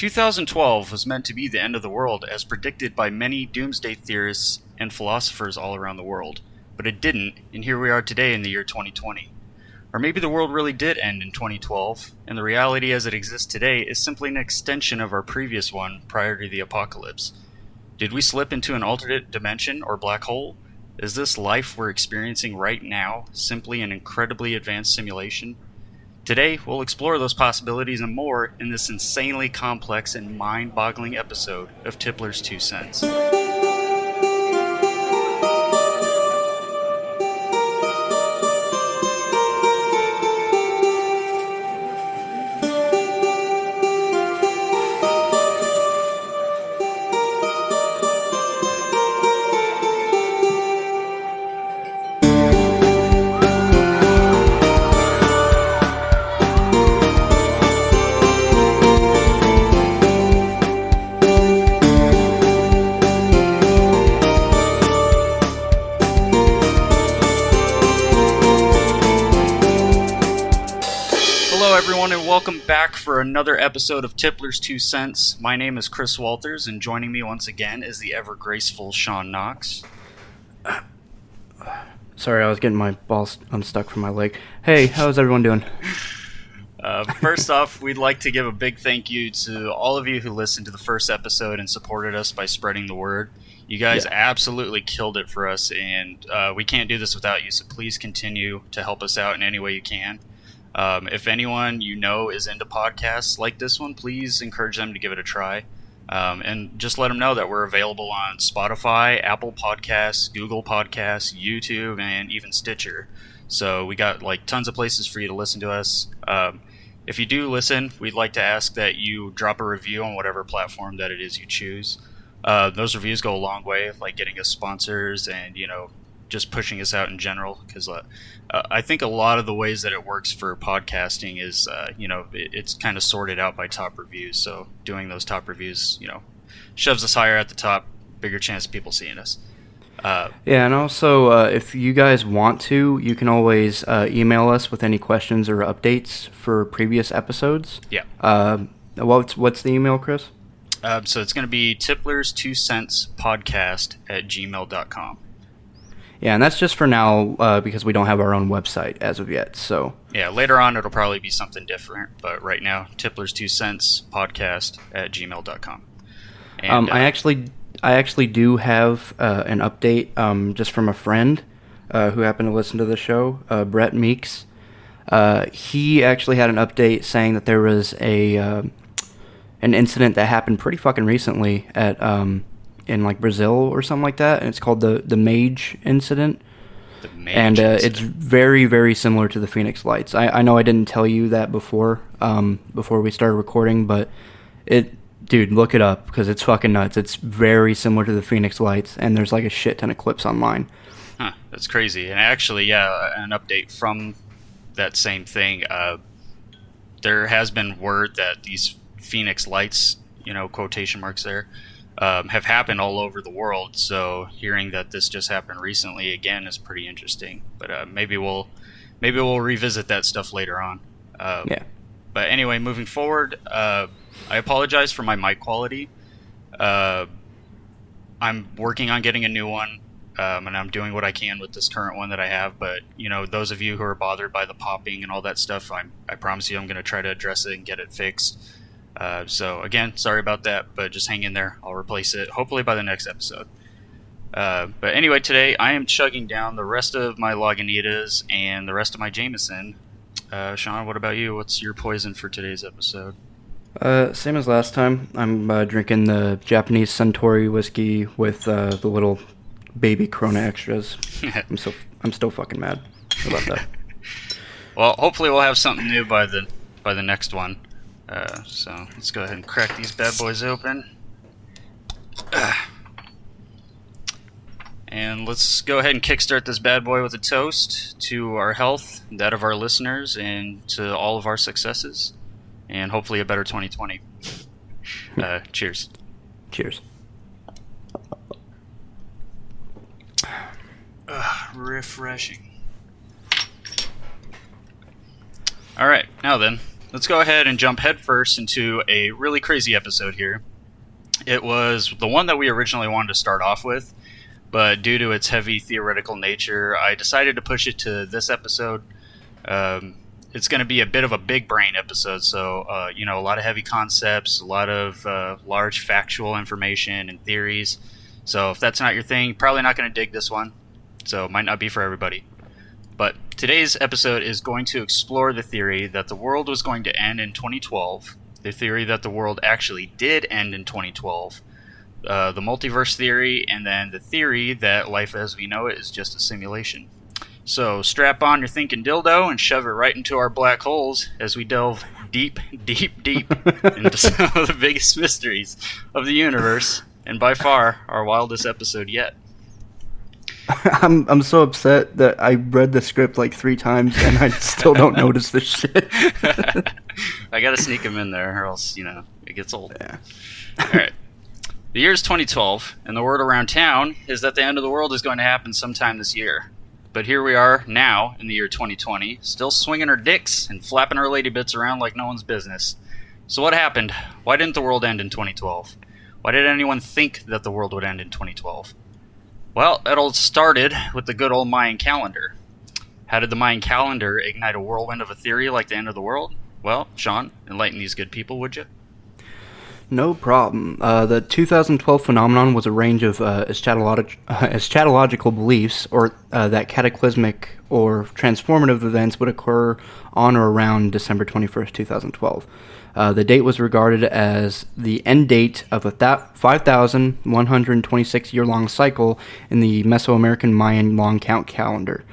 2012 was meant to be the end of the world as predicted by many doomsday theorists and philosophers all around the world, but it didn't, and here we are today in the year 2020. Or maybe the world really did end in 2012, and the reality as it exists today is simply an extension of our previous one prior to the apocalypse. Did we slip into an alternate dimension or black hole? Is this life we're experiencing right now simply an incredibly advanced simulation? Today, we'll explore those possibilities and more in this insanely complex and mind-boggling episode of Tippler's 2 Cents. Welcome back for another episode of Tippler's 2 Cents. My name is Chris Walters, and joining me once again is the ever-graceful Sean Knox. Sorry, I was getting my balls unstuck from my leg. Hey, how's everyone doing? First off, we'd like to give a big thank you to all of you who listened to the first episode and supported us by spreading the word. You guys absolutely killed it for us, and we can't do this without you, so please continue to help us out in any way you can. If anyone you know is into podcasts like this one, please encourage them to give it a try. And just let them know that we're available on Spotify, Apple Podcasts, Google Podcasts, YouTube, and even Stitcher. So we got like tons of places for you to listen to us. If you do listen, we'd like to ask that you drop a review on whatever platform that it is you choose. Those reviews go a long way, like getting us sponsors and, just pushing us out in general, because I think a lot of the ways that it works for podcasting is, it's kind of sorted out by top reviews. So doing those top reviews, shoves us higher at the top, bigger chance of people seeing us. And also, if you guys want to, you can always email us with any questions or updates for previous episodes. Yeah. What's the email, Chris? So it's going to be tipplers2centspodcast@gmail.com. Yeah, and that's just for now because we don't have our own website as of yet. So yeah, later on it'll probably be something different, but right now tipplers2centspodcast@gmail.com. And, I actually do have an update just from a friend who happened to listen to the show, Brett Meeks. He actually had an update saying that there was an incident that happened pretty fucking recently at in like Brazil or something like that, and it's called the Mage incident. It's very, very similar to the Phoenix Lights. I know I didn't tell you that before we started recording, but dude, look it up because it's fucking nuts. It's very similar to the Phoenix Lights, and there's like a shit ton of clips online. Huh, that's crazy. And actually, an update from that same thing. There has been word that these Phoenix Lights, quotation marks there, have happened all over the world. So hearing that this just happened recently again is pretty interesting. But maybe we'll revisit that stuff later on. But anyway, moving forward, I apologize for my mic quality. I'm working on getting a new one, and I'm doing what I can with this current one that I have. But those of you who are bothered by the popping and all that stuff, I promise you I'm going to try to address it and get it fixed. So again, sorry about that, but just hang in there. I'll replace it hopefully by the next episode. But anyway, today I am chugging down the rest of my Lagunitas and the rest of my Jameson. Sean, what about you? What's your poison for today's episode? Same as last time. I'm drinking the Japanese Suntory whiskey with the little baby Corona extras. I'm still fucking mad about that. Well, hopefully we'll have something new by the next one. So let's go ahead and crack these bad boys open. And let's go ahead and kickstart this bad boy with a toast to our health, that of our listeners, and to all of our successes, and hopefully a better 2020. Cheers. Cheers. Refreshing. Alright, now then, let's go ahead and jump headfirst into a really crazy episode here. It was the one that we originally wanted to start off with, but due to its heavy theoretical nature, I decided to push it to this episode. It's going to be a bit of a big brain episode, so a lot of heavy concepts, a lot of large factual information and theories. So if that's not your thing, probably not going to dig this one. So it might not be for everybody. But today's episode is going to explore the theory that the world was going to end in 2012, the theory that the world actually did end in 2012, the multiverse theory, and then the theory that life as we know it is just a simulation. So strap on your thinking dildo and shove it right into our black holes as we delve deep, deep, deep into some of the biggest mysteries of the universe, and by far our wildest episode yet. I'm so upset that I read the script like 3 times and I still don't notice this shit. I gotta sneak him in there or else, it gets old. Yeah. Alright. The year is 2012, and the word around town is that the end of the world is going to happen sometime this year. But here we are now, in the year 2020, still swinging our dicks and flapping our lady bits around like no one's business. So what happened? Why didn't the world end in 2012? Why did anyone think that the world would end in 2012? Well, it all started with the good old Mayan calendar. How did the Mayan calendar ignite a whirlwind of a theory like the end of the world? Well, Sean, enlighten these good people, would you? No problem. The 2012 phenomenon was a range of eschatological beliefs, or that cataclysmic or transformative events would occur on or around December 21st, 2012. The date was regarded as the end date of a 5,126-year-long cycle in the Mesoamerican Mayan long count calendar.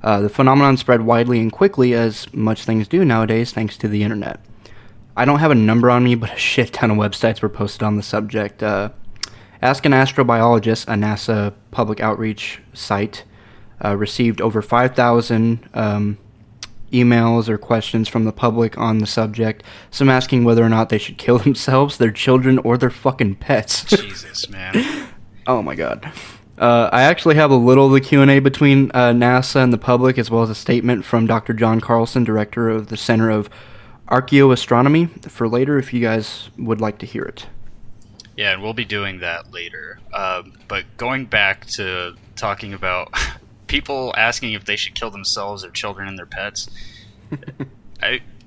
The phenomenon spread widely and quickly, as much things do nowadays, thanks to the internet. I don't have a number on me, but a shit ton of websites were posted on the subject. Ask an Astrobiologist, a NASA public outreach site, received over 5,000 emails or questions from the public on the subject, some asking whether or not they should kill themselves, their children, or their fucking pets. Jesus, man. Oh my god. I actually have a little of the Q&A between NASA and the public, as well as a statement from Dr. John Carlson, director of the Center of Archaeoastronomy, for later if you guys would like to hear it. Yeah, and we'll be doing that later. But going back to talking about people asking if they should kill themselves, their children, and their pets,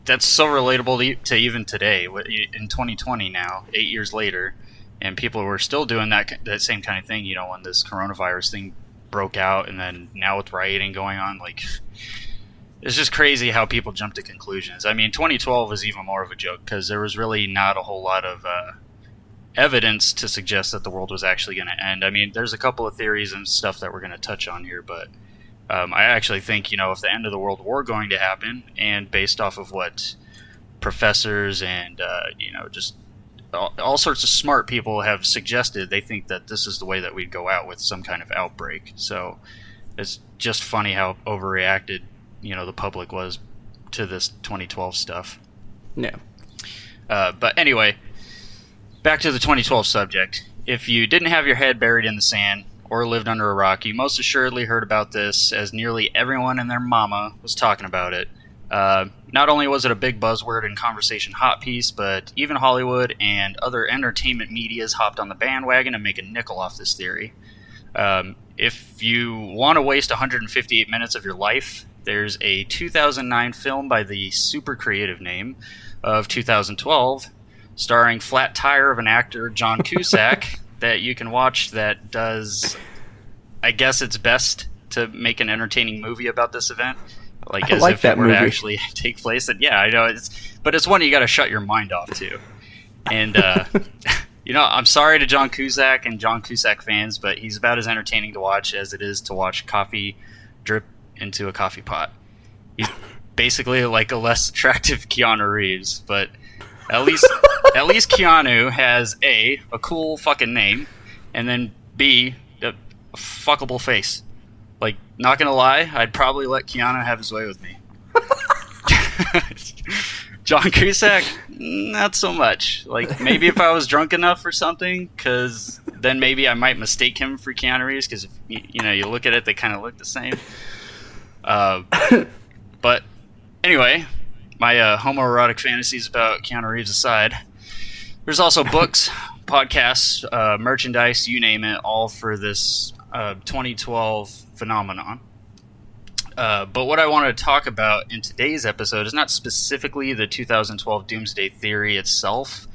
that's so relatable to even today, in 2020 now, 8 years later, and people were still doing that same kind of thing, when this coronavirus thing broke out, and then now with rioting going on, it's just crazy how people jump to conclusions. I mean, 2012 was even more of a joke because there was really not a whole lot of evidence to suggest that the world was actually going to end. I mean, there's a couple of theories and stuff that we're going to touch on here, but I actually think, if the end of the world were going to happen, and based off of what professors and, just all sorts of smart people have suggested, they think that this is the way that we'd go out with some kind of outbreak. So it's just funny how overreacted the public was to this 2012 stuff. Yeah. But anyway, back to the 2012 subject. If you didn't have your head buried in the sand or lived under a rock, you most assuredly heard about this, as nearly everyone and their mama was talking about it. Not only was it a big buzzword and conversation hot piece, but even Hollywood and other entertainment medias hopped on the bandwagon to make a nickel off this theory. If you want to waste 158 minutes of your life, there's a 2009 film by the super creative name of 2012, starring flat tire of an actor, John Cusack, that you can watch that does, I guess it's best to make an entertaining movie about this event. As like if that it were movie. to actually take place. And yeah, I know, but it's one you got to shut your mind off to. And, I'm sorry to John Cusack and John Cusack fans, but he's about as entertaining to watch as it is to watch coffee drip into a coffee pot. He's basically like a less attractive Keanu Reeves, but at least Keanu has a cool fucking name, and then B, a fuckable face. Not gonna lie, I'd probably let Keanu have his way with me. John Cusack, not so much. Maybe if I was drunk enough or something, because then maybe I might mistake him for Keanu Reeves, because you look at it, they kind of look the same. But anyway, my homoerotic fantasies about Keanu Reeves aside, there's also books, podcasts, merchandise, you name it, all for this 2012 phenomenon. But what I want to talk about in today's episode is not specifically the 2012 doomsday theory itself,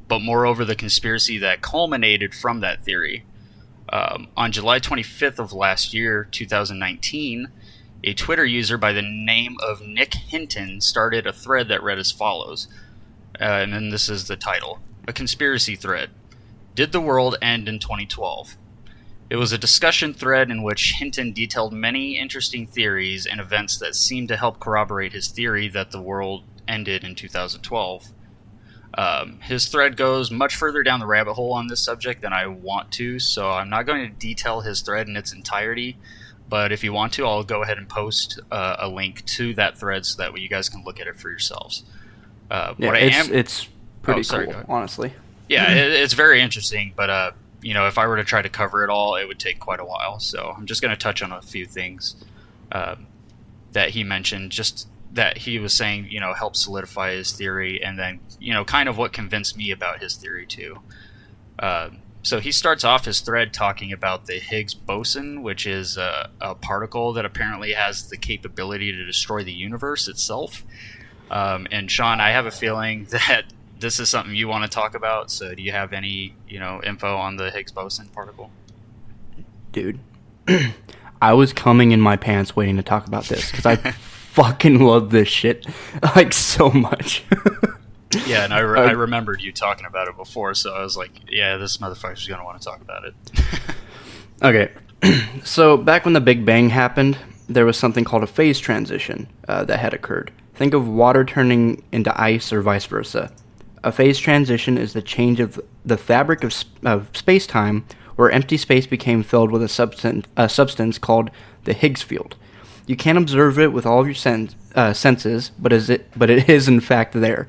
but moreover the conspiracy that culminated from that theory. On July 25th of last year, 2019, a Twitter user by the name of Nick Hinton started a thread that read as follows. And then this is the title. A conspiracy thread. Did the world end in 2012? It was a discussion thread in which Hinton detailed many interesting theories and events that seemed to help corroborate his theory that the world ended in 2012. His thread goes much further down the rabbit hole on this subject than I want to, so I'm not going to detail his thread in its entirety, but if you want to, I'll go ahead and post a link to that thread so that way you guys can look at it for yourselves. It's pretty cool, honestly. Yeah, it's very interesting, but if I were to try to cover it all, it would take quite a while, so I'm just going to touch on a few things that he mentioned, just that he was saying, helped solidify his theory, and then, kind of what convinced me about his theory too. So he starts off his thread talking about the Higgs boson, which is a particle that apparently has the capability to destroy the universe itself. And Sean, I have a feeling that this is something you want to talk about, so do you have any, info on the Higgs boson particle? Dude, I was coming in my pants waiting to talk about this, because I fucking love this shit, so much. Yeah, and I remembered you talking about it before, so I was like, yeah, this motherfucker's going to want to talk about it. Okay, so back when the Big Bang happened, there was something called a phase transition that had occurred. Think of water turning into ice or vice versa. A phase transition is the change of the fabric of space-time, where empty space became filled with a substance called the Higgs field. You can't observe it with all of your senses, but it is in fact there.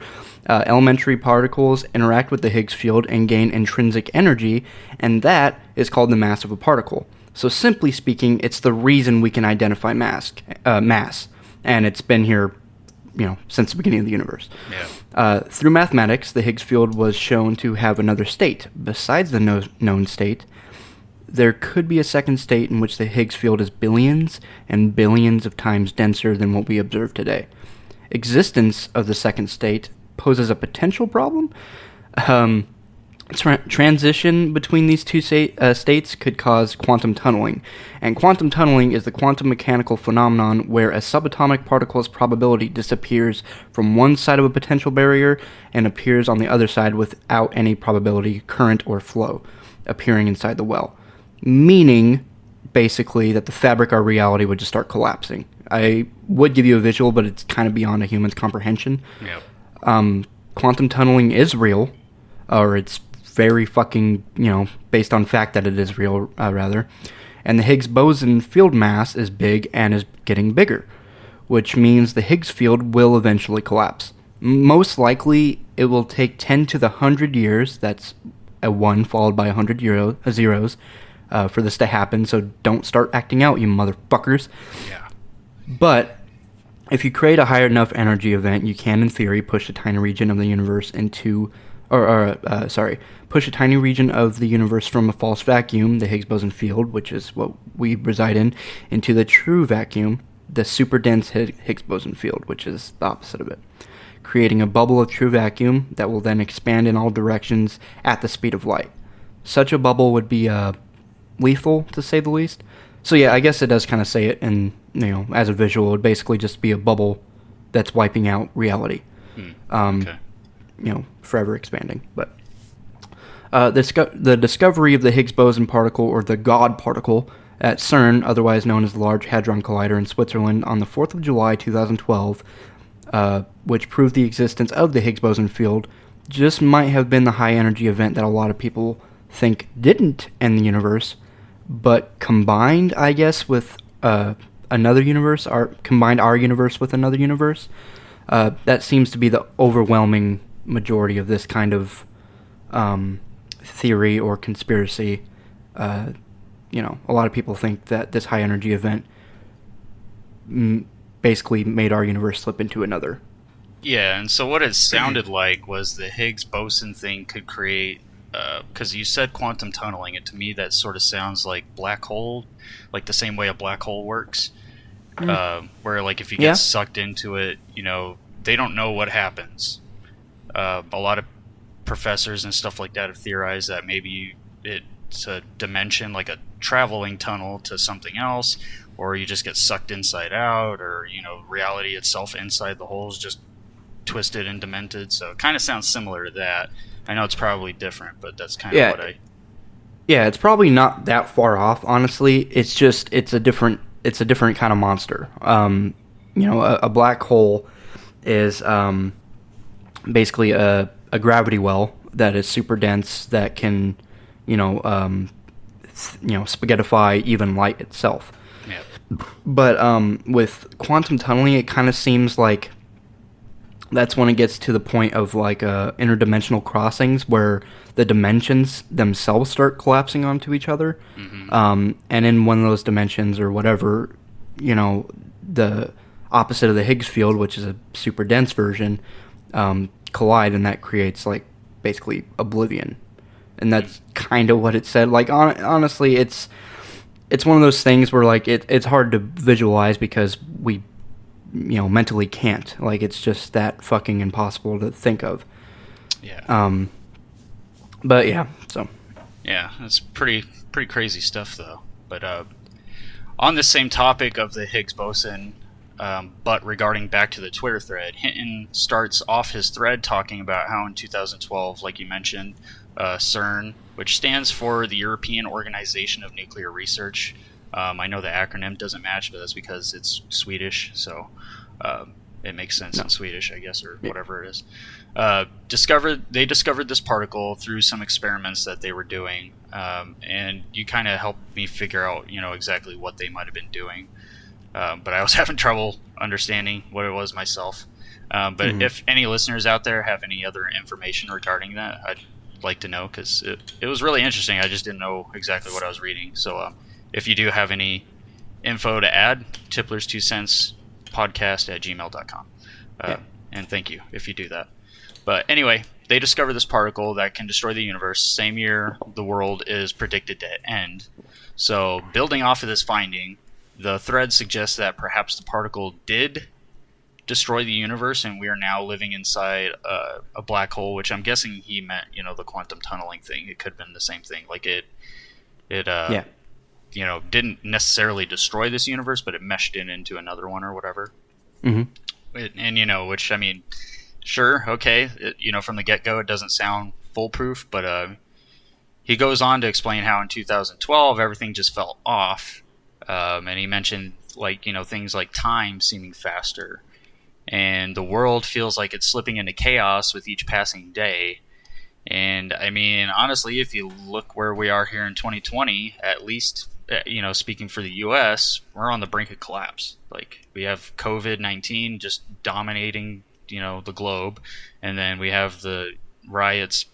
Elementary particles interact with the Higgs field and gain intrinsic energy, and that is called the mass of a particle. So simply speaking, it's the reason we can identify mass, and it's been here, since the beginning of the universe. Yeah. Through mathematics, the Higgs field was shown to have another state besides the known state. There could be a second state in which the Higgs field is billions and billions of times denser than what we observe today. Existence of the second state poses a potential problem. Transition between these two states could cause quantum tunneling, and quantum tunneling is the quantum mechanical phenomenon where a subatomic particle's probability disappears from one side of a potential barrier and appears on the other side without any probability, current, or flow appearing inside the well. Meaning, basically, that the fabric of our reality would just start collapsing. I would give you a visual, but it's kind of beyond a human's comprehension. Yep. Quantum tunneling is real, or it's very fucking, based on fact that it is real, rather. And the Higgs boson field mass is big and is getting bigger, which means the Higgs field will eventually collapse. Most likely, it will take 10 to the 100 years, that's a 1 followed by 100 zeros, for this to happen, so don't start acting out, you motherfuckers. Yeah. But if you create a high enough energy event, you can, in theory, push a tiny region of the universe push a tiny region of the universe from a false vacuum, the Higgs boson field, which is what we reside in, into the true vacuum, the super dense Higgs boson field, which is the opposite of it, creating a bubble of true vacuum that will then expand in all directions at the speed of light. Such a bubble would be lethal, to say the least. So yeah, I guess it does kind of say it, and as a visual, it would basically just be a bubble that's wiping out reality. Okay. Forever expanding. But the discovery of the Higgs boson particle, or the God particle, at CERN, otherwise known as the Large Hadron Collider in Switzerland, on the 4th of July 2012, which proved the existence of the Higgs boson field, just might have been the high-energy event that a lot of people think didn't end the universe, but combined, I guess, with another universe, combined our universe with another universe. That seems to be the overwhelming majority of this kind of theory or conspiracy. A lot of people think that this high energy event basically made our universe slip into another Yeah, and so what it sounded like was the Higgs boson thing could create, because you said quantum tunneling, and to me that sort of sounds like black hole, like the same way a black hole works, Mm. where like if you get Yeah. sucked into it, they don't know what happens. A lot of professors and stuff like that have theorized that maybe it's a dimension, like a traveling tunnel to something else, or you just get sucked inside out, or reality itself inside the hole is just twisted and demented. So it kind of sounds similar to that. I know it's probably different, but that's kind of Yeah. what I. Yeah, it's probably not that far off, honestly. It's a different kind of monster. A black hole is basically a gravity well that is super dense that can, spaghettify even light itself. Yeah. But with quantum tunneling, it kind of seems like that's when it gets to the point of like interdimensional crossings where the dimensions themselves start collapsing onto each other. Mm-hmm. And in one of those dimensions or whatever, the opposite of the Higgs field, which is a super dense version, collide, and that creates like basically oblivion. And that's kind of what it said. Like honestly, it's one of those things where like it's hard to visualize because we mentally can't. Like it's just that fucking impossible to think of. Yeah. But yeah, so Yeah, it's pretty crazy stuff though. But on the same topic of the Higgs boson, but regarding back to the Twitter thread, Hinton starts off his thread talking about how in 2012, like you mentioned, CERN, which stands for the European Organization of Nuclear Research. I know the acronym doesn't match, but that's because it's Swedish, so it makes sense in Swedish, I guess, or whatever it is. They discovered this particle through some experiments that they were doing, and you kind of helped me figure out, exactly what they might have been doing. But I was having trouble understanding what it was myself. But if any listeners out there have any other information regarding that, I'd like to know, because it was really interesting. I just didn't know exactly what I was reading. So if you do have any info to add, Tipplers 2 Cents podcast at gmail.com. And thank you if you do that. But anyway, they discovered this particle that can destroy the universe same year the world is predicted to end. So building off of this finding, the thread suggests that perhaps the particle did destroy the universe, and we are now living inside a black hole, which I'm guessing he meant, the quantum tunneling thing. It could have been the same thing. Like it didn't necessarily destroy this universe, but it meshed into another one or whatever. Mm-hmm. And which, I mean, sure, okay. From the get-go, it doesn't sound foolproof, but he goes on to explain how in 2012 everything just fell off. And he mentioned things like time seeming faster, and the world feels like it's slipping into chaos with each passing day. And I mean, honestly, if you look where we are here in 2020, at least speaking for the U.S., we're on the brink of collapse. Like we have COVID-19 just dominating the globe, and then we have the riots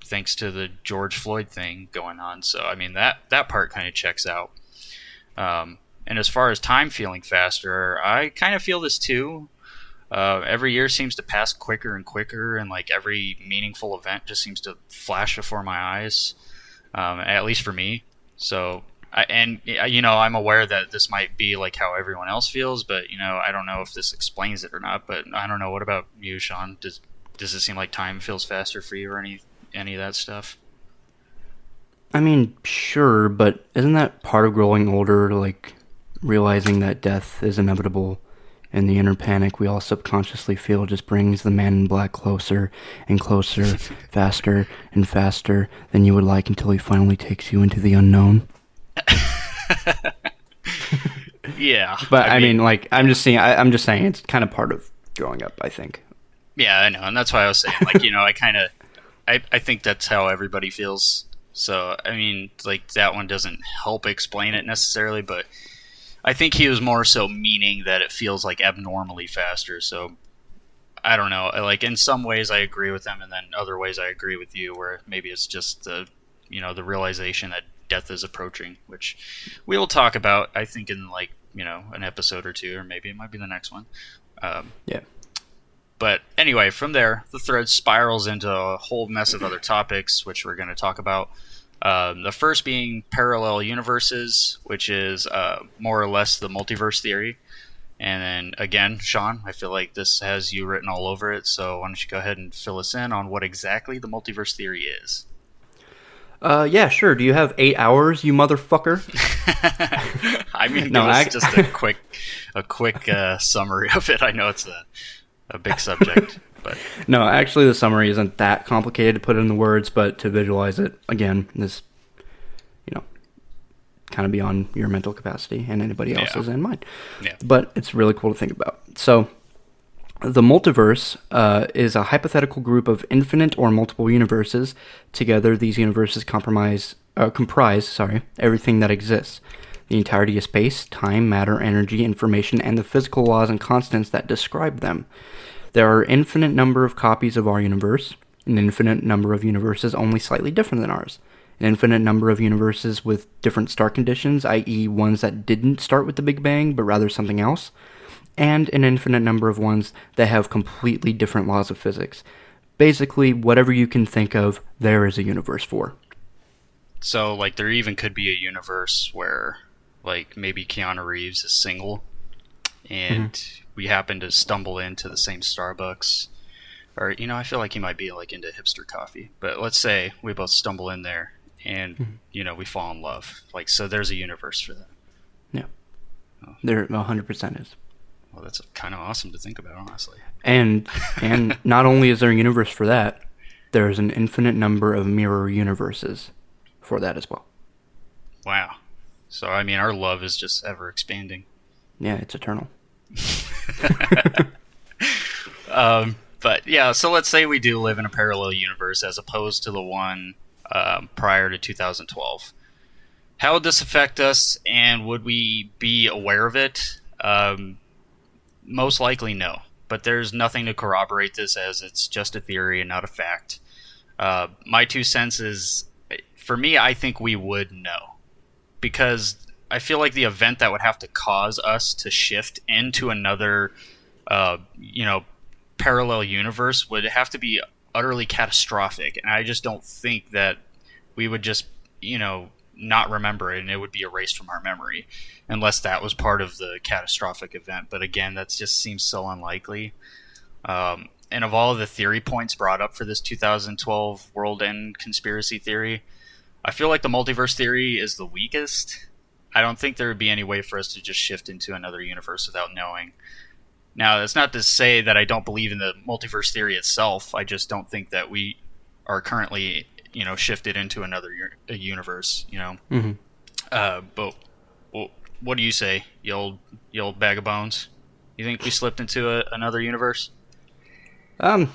thanks to the George Floyd thing going on. So I mean that part kind of checks out. And as far as time feeling faster, I kind of feel this too. Every year seems to pass quicker and quicker, and like every meaningful event just seems to flash before my eyes, at least for me. So, I'm aware that this might be like how everyone else feels, but I don't know if this explains it or not. But I don't know. What about you, Sean? Does it seem like time feels faster for you, or any of that stuff? I mean, sure, but isn't that part of growing older, like realizing that death is inevitable, and the inner panic we all subconsciously feel just brings the man in black closer and closer, faster and faster than you would like, until he finally takes you into the unknown? Yeah, but I mean, like I'm just saying it's kind of part of growing up, I think. Yeah, I know, and that's why I was saying, like, I think that's how everybody feels. So I mean, like, that one doesn't help explain it necessarily, but I think he was more so meaning that it feels like abnormally faster. So I don't know. Like, in some ways I agree with him, and then other ways I agree with you, where maybe it's just the realization that death is approaching, which we will talk about, I think, in an episode or two, or maybe it might be the next one. Yeah. But anyway, from there, the thread spirals into a whole mess of other topics, which we're going to talk about. The first being parallel universes, which is more or less the multiverse theory. And then again, Sean, I feel like this has you written all over it, so why don't you go ahead and fill us in on what exactly the multiverse theory is? Yeah, sure. Do you have 8 hours, you motherfucker? I mean, No, give us just a quick summary of it. I know it's a big subject, but No, actually, the summary isn't that complicated to put into words, but to visualize it, again, is, kind of beyond your mental capacity and anybody else's and mine. Yeah. But it's really cool to think about. So, the multiverse is a hypothetical group of infinite or multiple universes. Together, these universes comprise everything that exists. The entirety of space, time, matter, energy, information, and the physical laws and constants that describe them. There are an infinite number of copies of our universe, an infinite number of universes only slightly different than ours, an infinite number of universes with different start conditions, i.e. ones that didn't start with the Big Bang, but rather something else, and an infinite number of ones that have completely different laws of physics. Basically, whatever you can think of, there is a universe for. So, like, there even could be a universe where, like, maybe Keanu Reeves is single, and we happen to stumble into the same Starbucks. Or, I feel like he might be, like, into hipster coffee. But let's say we both stumble in there, and, we fall in love. Like, so there's a universe for that. Yeah. Oh. There 100% is. Well, that's kind of awesome to think about, honestly. And not only is there a universe for that, there's an infinite number of mirror universes for that as well. Wow. So, I mean, our love is just ever expanding. Yeah, it's eternal. But, yeah, so let's say we do live in a parallel universe as opposed to the one prior to 2012. How would this affect us, and would we be aware of it? Most likely no, but there's nothing to corroborate this, as it's just a theory and not a fact. My 2 cents is, for me, I think we would know, because I feel like the event that would have to cause us to shift into another, parallel universe would have to be utterly catastrophic, and I just don't think that we would just, not remember it and it would be erased from our memory unless that was part of the catastrophic event. But again, that just seems so unlikely. And of all of the theory points brought up for this 2012 world end conspiracy theory, I feel like the multiverse theory is the weakest. I don't think there would be any way for us to just shift into another universe without knowing. Now, that's not to say that I don't believe in the multiverse theory itself. I just don't think that we are currently shifted into another universe, But what do you say, you old bag of bones? You think we slipped into another universe? No.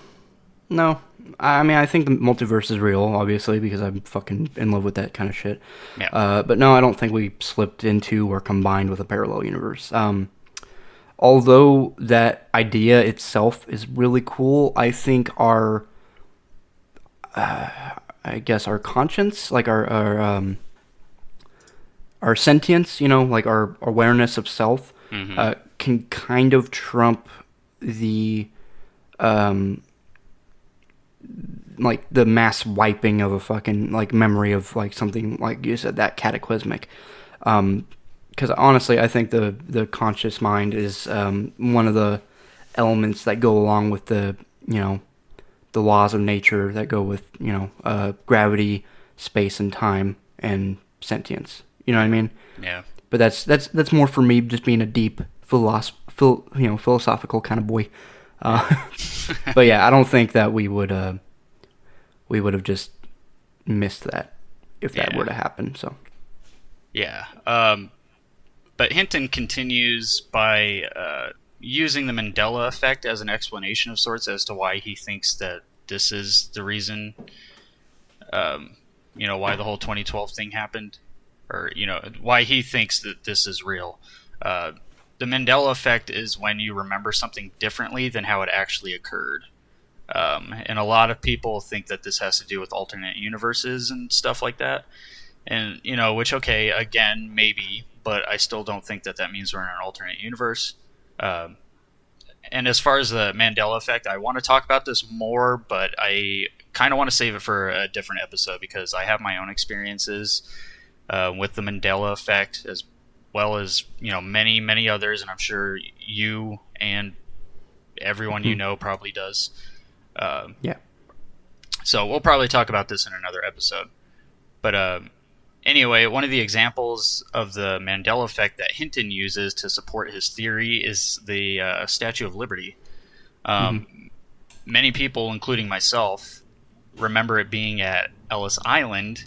I mean, I think the multiverse is real, obviously, because I'm fucking in love with that kind of shit. Yeah. But no, I don't think we slipped into or combined with a parallel universe. Although that idea itself is really cool, I think our conscience, like our sentience, like our awareness of self, can kind of trump the like the mass wiping of a fucking like memory of like something like you said, that cataclysmic. Because honestly, I think the conscious mind is one of the elements that go along with the the laws of nature that go with gravity, space and time, and sentience. You know what I mean? Yeah. But that's more for me, just being a deep philosophical kind of boy. But yeah, I don't think that we would have just missed that if that were to happen. So. Yeah. But Hinton continues by using the Mandela effect as an explanation of sorts as to why he thinks that this is the reason, why the whole 2012 thing happened, or, why he thinks that this is real. The Mandela effect is when you remember something differently than how it actually occurred. And a lot of people think that this has to do with alternate universes and stuff like that. And, which, okay, again, maybe, but I still don't think that means we're in an alternate universe. And as far as the Mandela effect, I want to talk about this more, but I kind of want to save it for a different episode because I have my own experiences with the Mandela effect, as well as many others, and I'm sure you and everyone you know probably does. Yeah. So we'll probably talk about this in another episode. But anyway, one of the examples of the Mandela effect that Hinton uses to support his theory is the Statue of Liberty. Many people, including myself, remember it being at Ellis Island,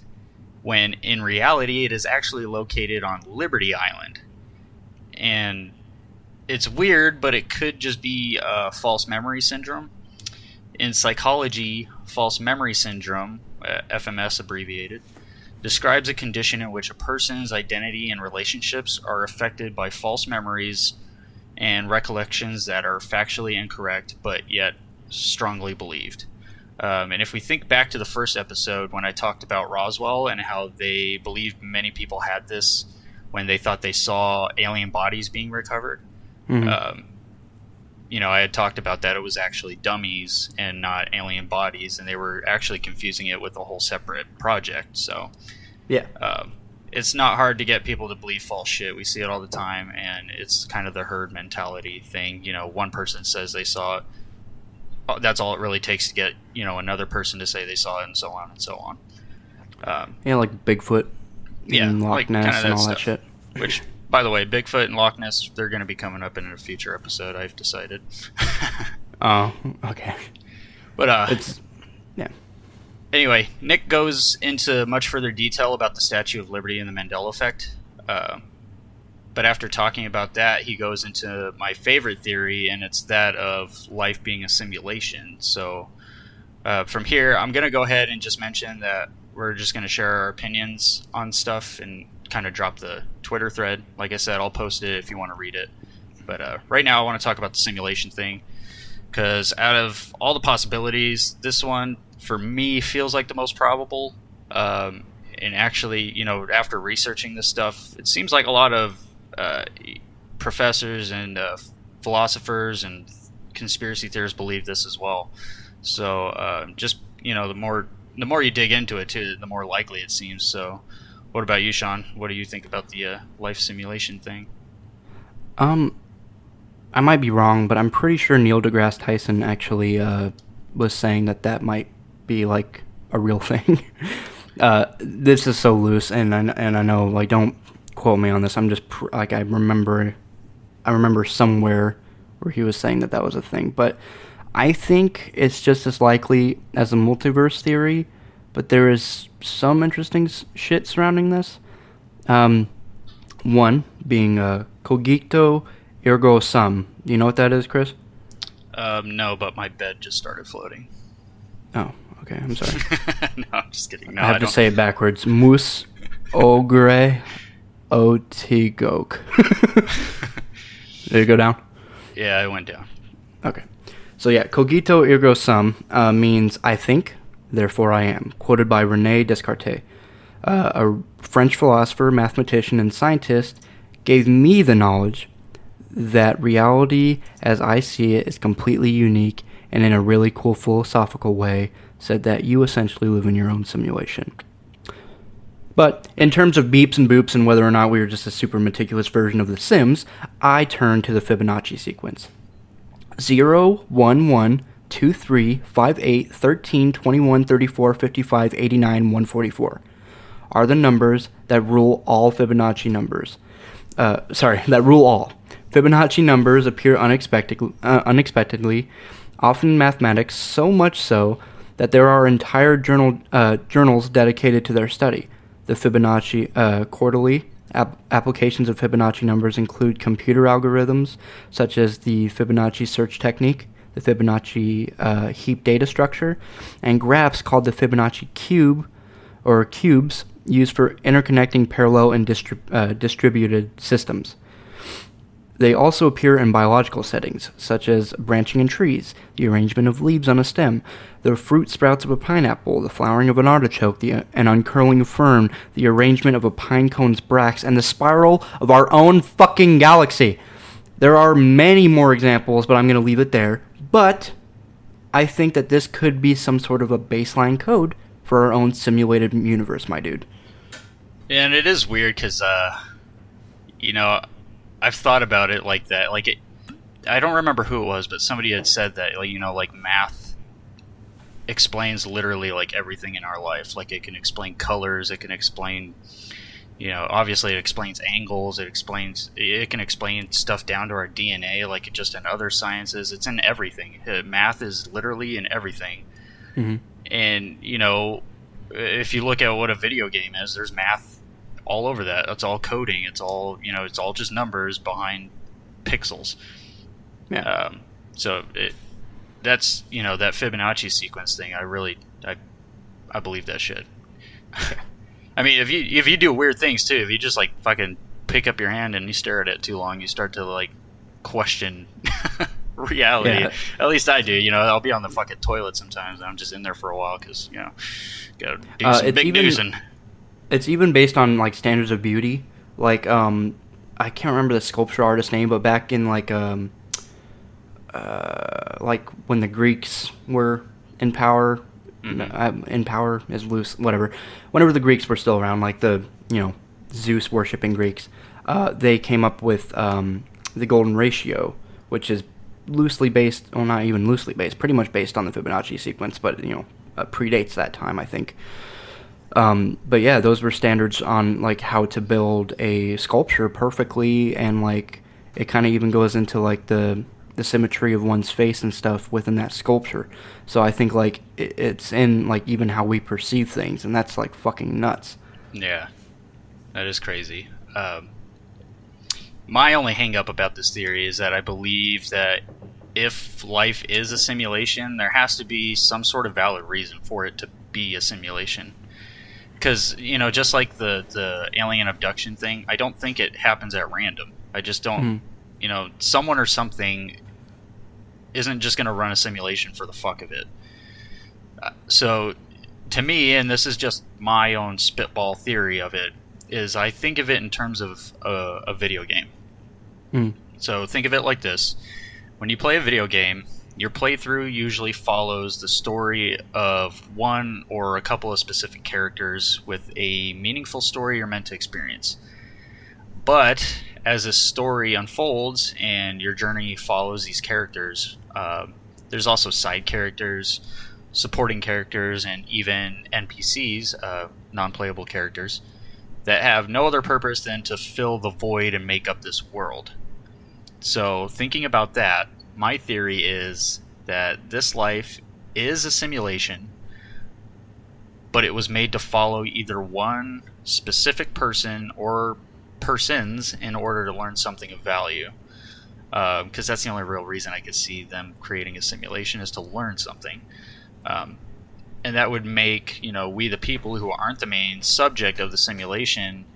when in reality it is actually located on Liberty Island. And it's weird, but it could just be false memory syndrome. In psychology, false memory syndrome, FMS abbreviated, describes a condition in which a person's identity and relationships are affected by false memories and recollections that are factually incorrect but yet strongly believed. And if we think back to the first episode when I talked about Roswell and how they believed many people had this when they thought they saw alien bodies being recovered, I had talked about that it was actually dummies and not alien bodies, and they were actually confusing it with a whole separate project. So, yeah, it's not hard to get people to believe false shit. We see it all the time, and it's kind of the herd mentality thing. One person says they saw it. That's all it really takes to get another person to say they saw it, and so on and so on. Like Bigfoot, and Loch Ness, and all that shit. Which, by the way, Bigfoot and Loch Ness, they're going to be coming up in a future episode, I've decided. Oh, okay. But, yeah. Anyway, Nick goes into much further detail about the Statue of Liberty and the Mandela effect. But after talking about that, he goes into my favorite theory, and it's that of life being a simulation. So, from here, I'm going to go ahead and just mention that we're just going to share our opinions on stuff and kind of drop the Twitter thread. Like I said, I'll post it if you want to read it. But right now I want to talk about the simulation thing, because out of all the possibilities, this one for me feels like the most probable. And actually, after researching this stuff, it seems like a lot of professors and philosophers and conspiracy theorists believe this as well. So the more you dig into it too, the more likely it seems. So what about you, Sean? What do you think about the life simulation thing? I might be wrong, but I'm pretty sure Neil deGrasse Tyson actually was saying that might be like a real thing. This is so loose, and I know, like, don't quote me on this. I'm just I remember somewhere where he was saying that was a thing, but I think it's just as likely as a multiverse theory. But there is some interesting shit surrounding this. One being cogito ergo sum. You know what that is, Chris? No, but my bed just started floating. Oh, okay. I'm sorry. No, I'm just kidding. No, I have to say it backwards. Mus ogre otigok. Did it go down? Yeah, it went down. Okay. So yeah, cogito ergo sum means I think, therefore I am, quoted by René Descartes, a French philosopher, mathematician, and scientist, gave me the knowledge that reality as I see it is completely unique, and in a really cool philosophical way said that you essentially live in your own simulation. But in terms of beeps and boops and whether or not we are just a super meticulous version of The Sims, I turn to the Fibonacci sequence. 0, 1, 1, 2, 3, 5, 8, 13, 21, 34, 55, 89, 144 are the numbers that rule all Fibonacci numbers. That rule all. Fibonacci numbers appear unexpectedly, often in mathematics, so much so that there are entire journals dedicated to their study. The Fibonacci quarterly applications of Fibonacci numbers include computer algorithms such as the Fibonacci search technique, the Fibonacci heap data structure, and graphs called the Fibonacci cube or cubes used for interconnecting parallel and distributed systems. They also appear in biological settings, such as branching in trees, the arrangement of leaves on a stem, the fruit sprouts of a pineapple, the flowering of an artichoke, an uncurling fern, the arrangement of a pine cone's bracts, and the spiral of our own fucking galaxy. There are many more examples, but I'm going to leave it there. But I think that this could be some sort of a baseline code for our own simulated universe, my dude. And it is weird because, I've thought about it like that. I don't remember who it was, but somebody had said that, math explains literally, everything in our life. Like, it can explain colors, it can explain, obviously it explains angles, it can explain stuff down to our DNA, just in other sciences. It's in everything. Math is literally in everything. Mm-hmm. And, if you look at what a video game is, there's math all over that. It's all coding. It's all, it's all just numbers behind pixels. Yeah. That's, that Fibonacci sequence thing. I believe that shit. I mean, if you do weird things too, if you just fucking pick up your hand and you stare at it too long, you start to question reality. Yeah. At least I do. I'll be on the fucking toilet sometimes. And I'm just in there for a while because gotta do some big news. And it's even based on standards of beauty. I can't remember the sculpture artist's name, but back in when the Greeks were in power. Mm-hmm. In power is loose, whatever. Whenever the Greeks were still around, the Zeus worshipping Greeks, they came up with the golden ratio, which is loosely based, well, not even loosely based, pretty much based on the Fibonacci sequence, but predates that time, I think. But yeah, those were standards on how to build a sculpture perfectly, and it kind of even goes into the symmetry of one's face and stuff within that sculpture. So I think it's in even how we perceive things, and that's fucking nuts. Yeah, that is crazy. My only hang up about this theory is that I believe that if life is a simulation, there has to be some sort of valid reason for it to be a simulation. Because, just like the alien abduction thing, I don't think it happens at random. I just don't, someone or something isn't just going to run a simulation for the fuck of it. So, to me, and this is just my own spitball theory of it, is I think of it in terms of a video game. So, think of it like this. When you play a video game, your playthrough usually follows the story of one or a couple of specific characters with a meaningful story you're meant to experience. But as the story unfolds and your journey follows these characters, there's also side characters, supporting characters, and even NPCs, non-playable characters, that have no other purpose than to fill the void and make up this world. So, thinking about that, my theory is that this life is a simulation, but it was made to follow either one specific person or persons in order to learn something of value. Because that's the only real reason I could see them creating a simulation, is to learn something. And that would make, we the people who aren't the main subject of the simulation,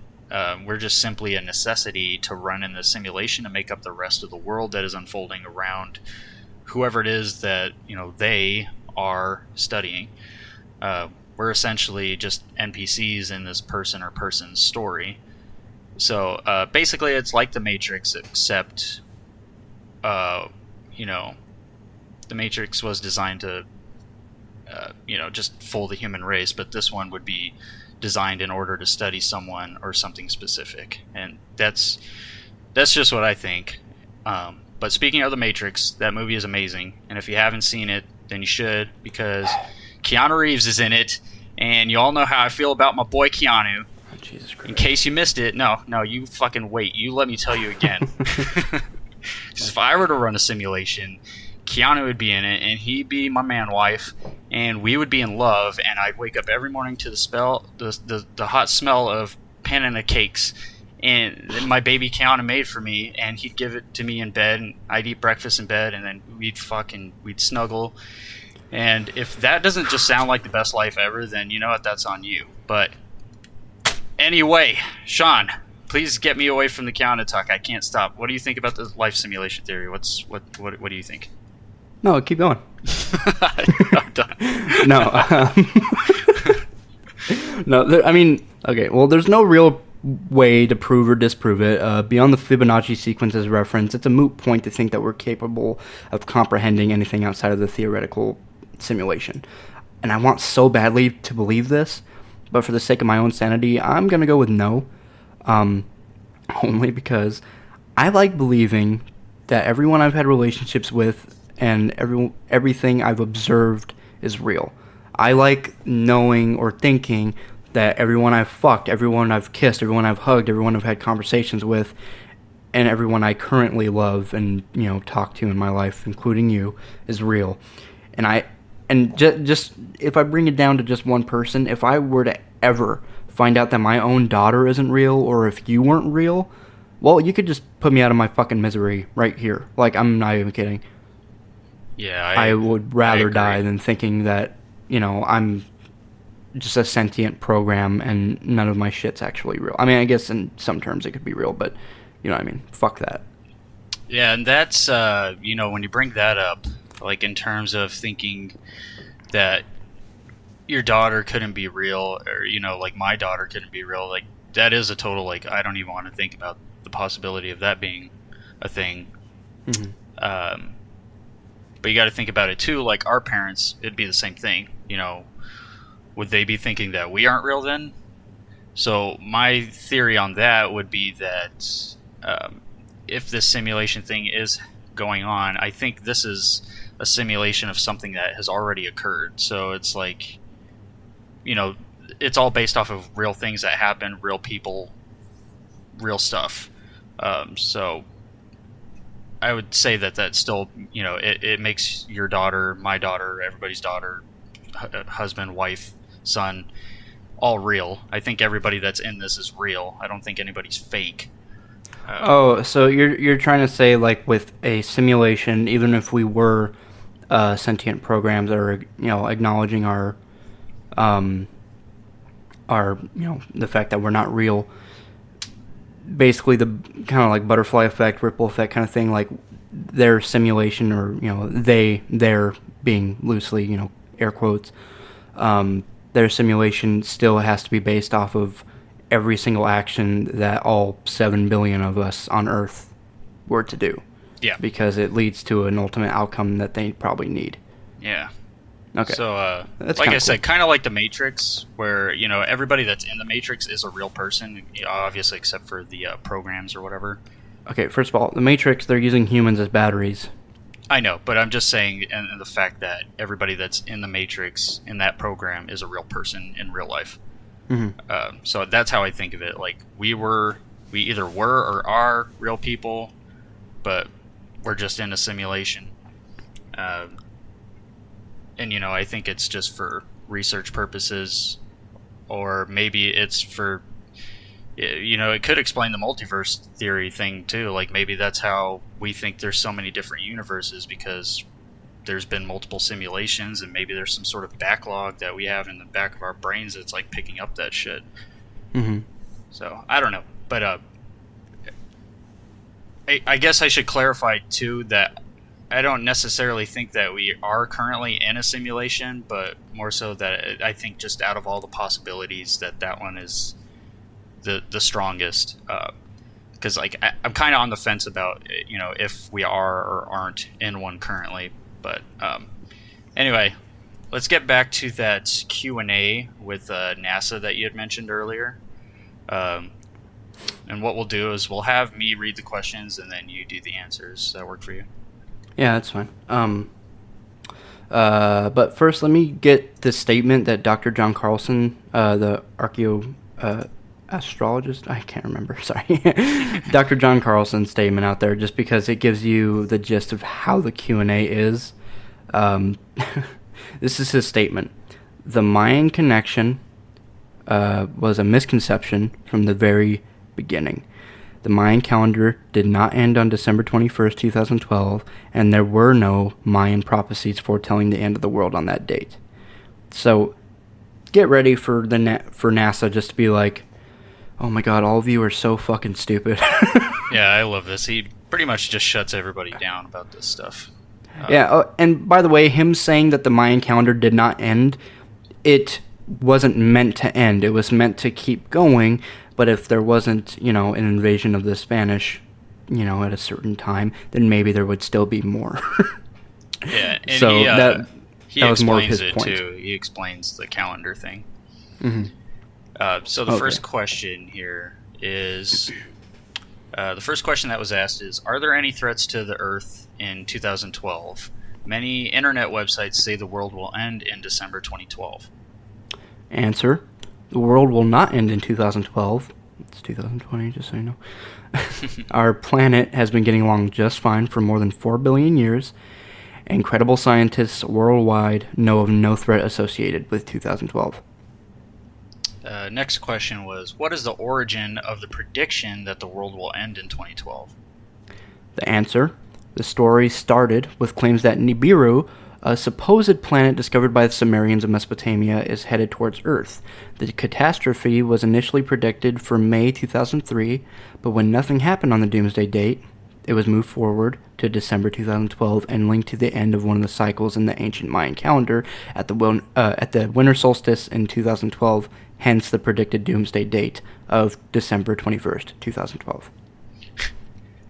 we're just simply a necessity to run in the simulation to make up the rest of the world that is unfolding around whoever it is that they are studying. We're essentially just NPCs in this person or person's story. So basically, it's like the Matrix, except the Matrix was designed to just fool the human race, but this one would be designed in order to study someone or something specific, and that's just what I think. But speaking of the Matrix, that movie is amazing, and if you haven't seen it, then you should, because Keanu Reeves is in it, and you all know how I feel about my boy Keanu. Oh, Jesus Christ. In case you missed it, no, you fucking wait. You let me tell you again. Because if I were to run a simulation, Keanu would be in it, and he'd be my man wife, and we would be in love, and I'd wake up every morning to the hot smell of panna cakes, and my baby Keanu made for me, and he'd give it to me in bed, and I'd eat breakfast in bed, and then we'd snuggle. And if that doesn't just sound like the best life ever, then you know what, that's on you. But anyway, Sean, please get me away from the Keanu talk. I can't stop. What do you think about the life simulation theory? What do you think? No, keep going. I'm done. No. No, I mean, okay, well, there's no real way to prove or disprove it. Beyond the Fibonacci sequences reference, it's a moot point to think that we're capable of comprehending anything outside of the theoretical simulation. And I want so badly to believe this, but for the sake of my own sanity, I'm going to go with no. Only because I like believing that everyone I've had relationships with and everything I've observed is real. I like knowing or thinking that everyone I've fucked, everyone I've kissed, everyone I've hugged, everyone I've had conversations with, and everyone I currently love and, talk to in my life, including you, is real. And just if I bring it down to just one person, if I were to ever find out that my own daughter isn't real, or if you weren't real, well, you could just put me out of my fucking misery right here. Like, I'm not even kidding. Yeah, I would rather die than thinking that, I'm just a sentient program and none of my shit's actually real. I mean, I guess in some terms it could be real, but you know what I mean? Fuck that. Yeah, and that's, when you bring that up, like in terms of thinking that your daughter couldn't be real, or, like my daughter couldn't be real, like that is a total, like, I don't even want to think about the possibility of that being a thing. Mm-hmm. But you got to think about it too, like our parents, it'd be the same thing, would they be thinking that we aren't real then? So my theory on that would be that if this simulation thing is going on, I think this is a simulation of something that has already occurred. So it's like, it's all based off of real things that happen, real people, real stuff. So I would say that still, it makes your daughter, my daughter, everybody's daughter, husband, wife, son, all real. I think everybody that's in this is real. I don't think anybody's fake. So you're trying to say, like, with a simulation, even if we were sentient programs that are, acknowledging our the fact that we're not real, basically the kind of like butterfly effect, ripple effect kind of thing, like their simulation, or they're being loosely, air quotes, their simulation still has to be based off of every single action that all 7 billion of us on Earth were to do. Yeah. Because it leads to an ultimate outcome that they probably need. Yeah. Okay. So, that's like I cool. said, kind of like the Matrix, where, everybody that's in the Matrix is a real person, obviously except for the programs or whatever. Okay, first of all, the Matrix, they're using humans as batteries. I know, but I'm just saying, and the fact that everybody that's in the Matrix, in that program, is a real person in real life. Mm-hmm. So that's how I think of it. Like, we either were or are real people, but we're just in a simulation. And, I think it's just for research purposes, or maybe it's for, it could explain the multiverse theory thing too. Like, maybe that's how we think there's so many different universes, because there's been multiple simulations, and maybe there's some sort of backlog that we have in the back of our brains that's like picking up that shit. Mm-hmm. So I don't know, but I guess I should clarify too that I don't necessarily think that we are currently in a simulation, but more so that I think just out of all the possibilities that one is the strongest. Because like I'm kind of on the fence about if we are or aren't in one currently. But anyway, let's get back to that Q&A with NASA that you had mentioned earlier. And what we'll do is we'll have me read the questions and then you do the answers. Does that work for you? Yeah, that's fine. But first, let me get the statement that Dr. John Carlson, the astrologist, I can't remember, sorry. Dr. John Carlson's statement out there, just because it gives you the gist of how the Q&A is. This is his statement. The Mayan connection was a misconception from the very beginning. The Mayan calendar did not end on December 21st, 2012, and there were no Mayan prophecies foretelling the end of the world on that date. So, get ready for NASA just to be like, oh my god, all of you are so fucking stupid. Yeah, I love this. He pretty much just shuts everybody down about this stuff. And by the way, him saying that the Mayan calendar did not end, it wasn't meant to end. It was meant to keep going, but if there wasn't, an invasion of the Spanish, at a certain time, then maybe there would still be more. Yeah, and so that was more of his it point. too. He explains the calendar thing. Mm-hmm. So the first question here is, the first question that was asked is, are there any threats to the Earth in 2012? Many internet websites say the world will end in December 2012. Answer: the world will not end in 2012. It's 2020, just so you know. Our planet has been getting along just fine for more than 4 billion years, and credible scientists worldwide know of no threat associated with 2012. Next question was, what is the origin of the prediction that the world will end in 2012? The answer: the story started with claims that Nibiru, a supposed planet discovered by the Sumerians of Mesopotamia, is headed towards Earth. The catastrophe was initially predicted for May 2003, but when nothing happened on the doomsday date, it was moved forward to December 2012 and linked to the end of one of the cycles in the ancient Mayan calendar at the winter solstice in 2012, hence the predicted doomsday date of December 21st, 2012.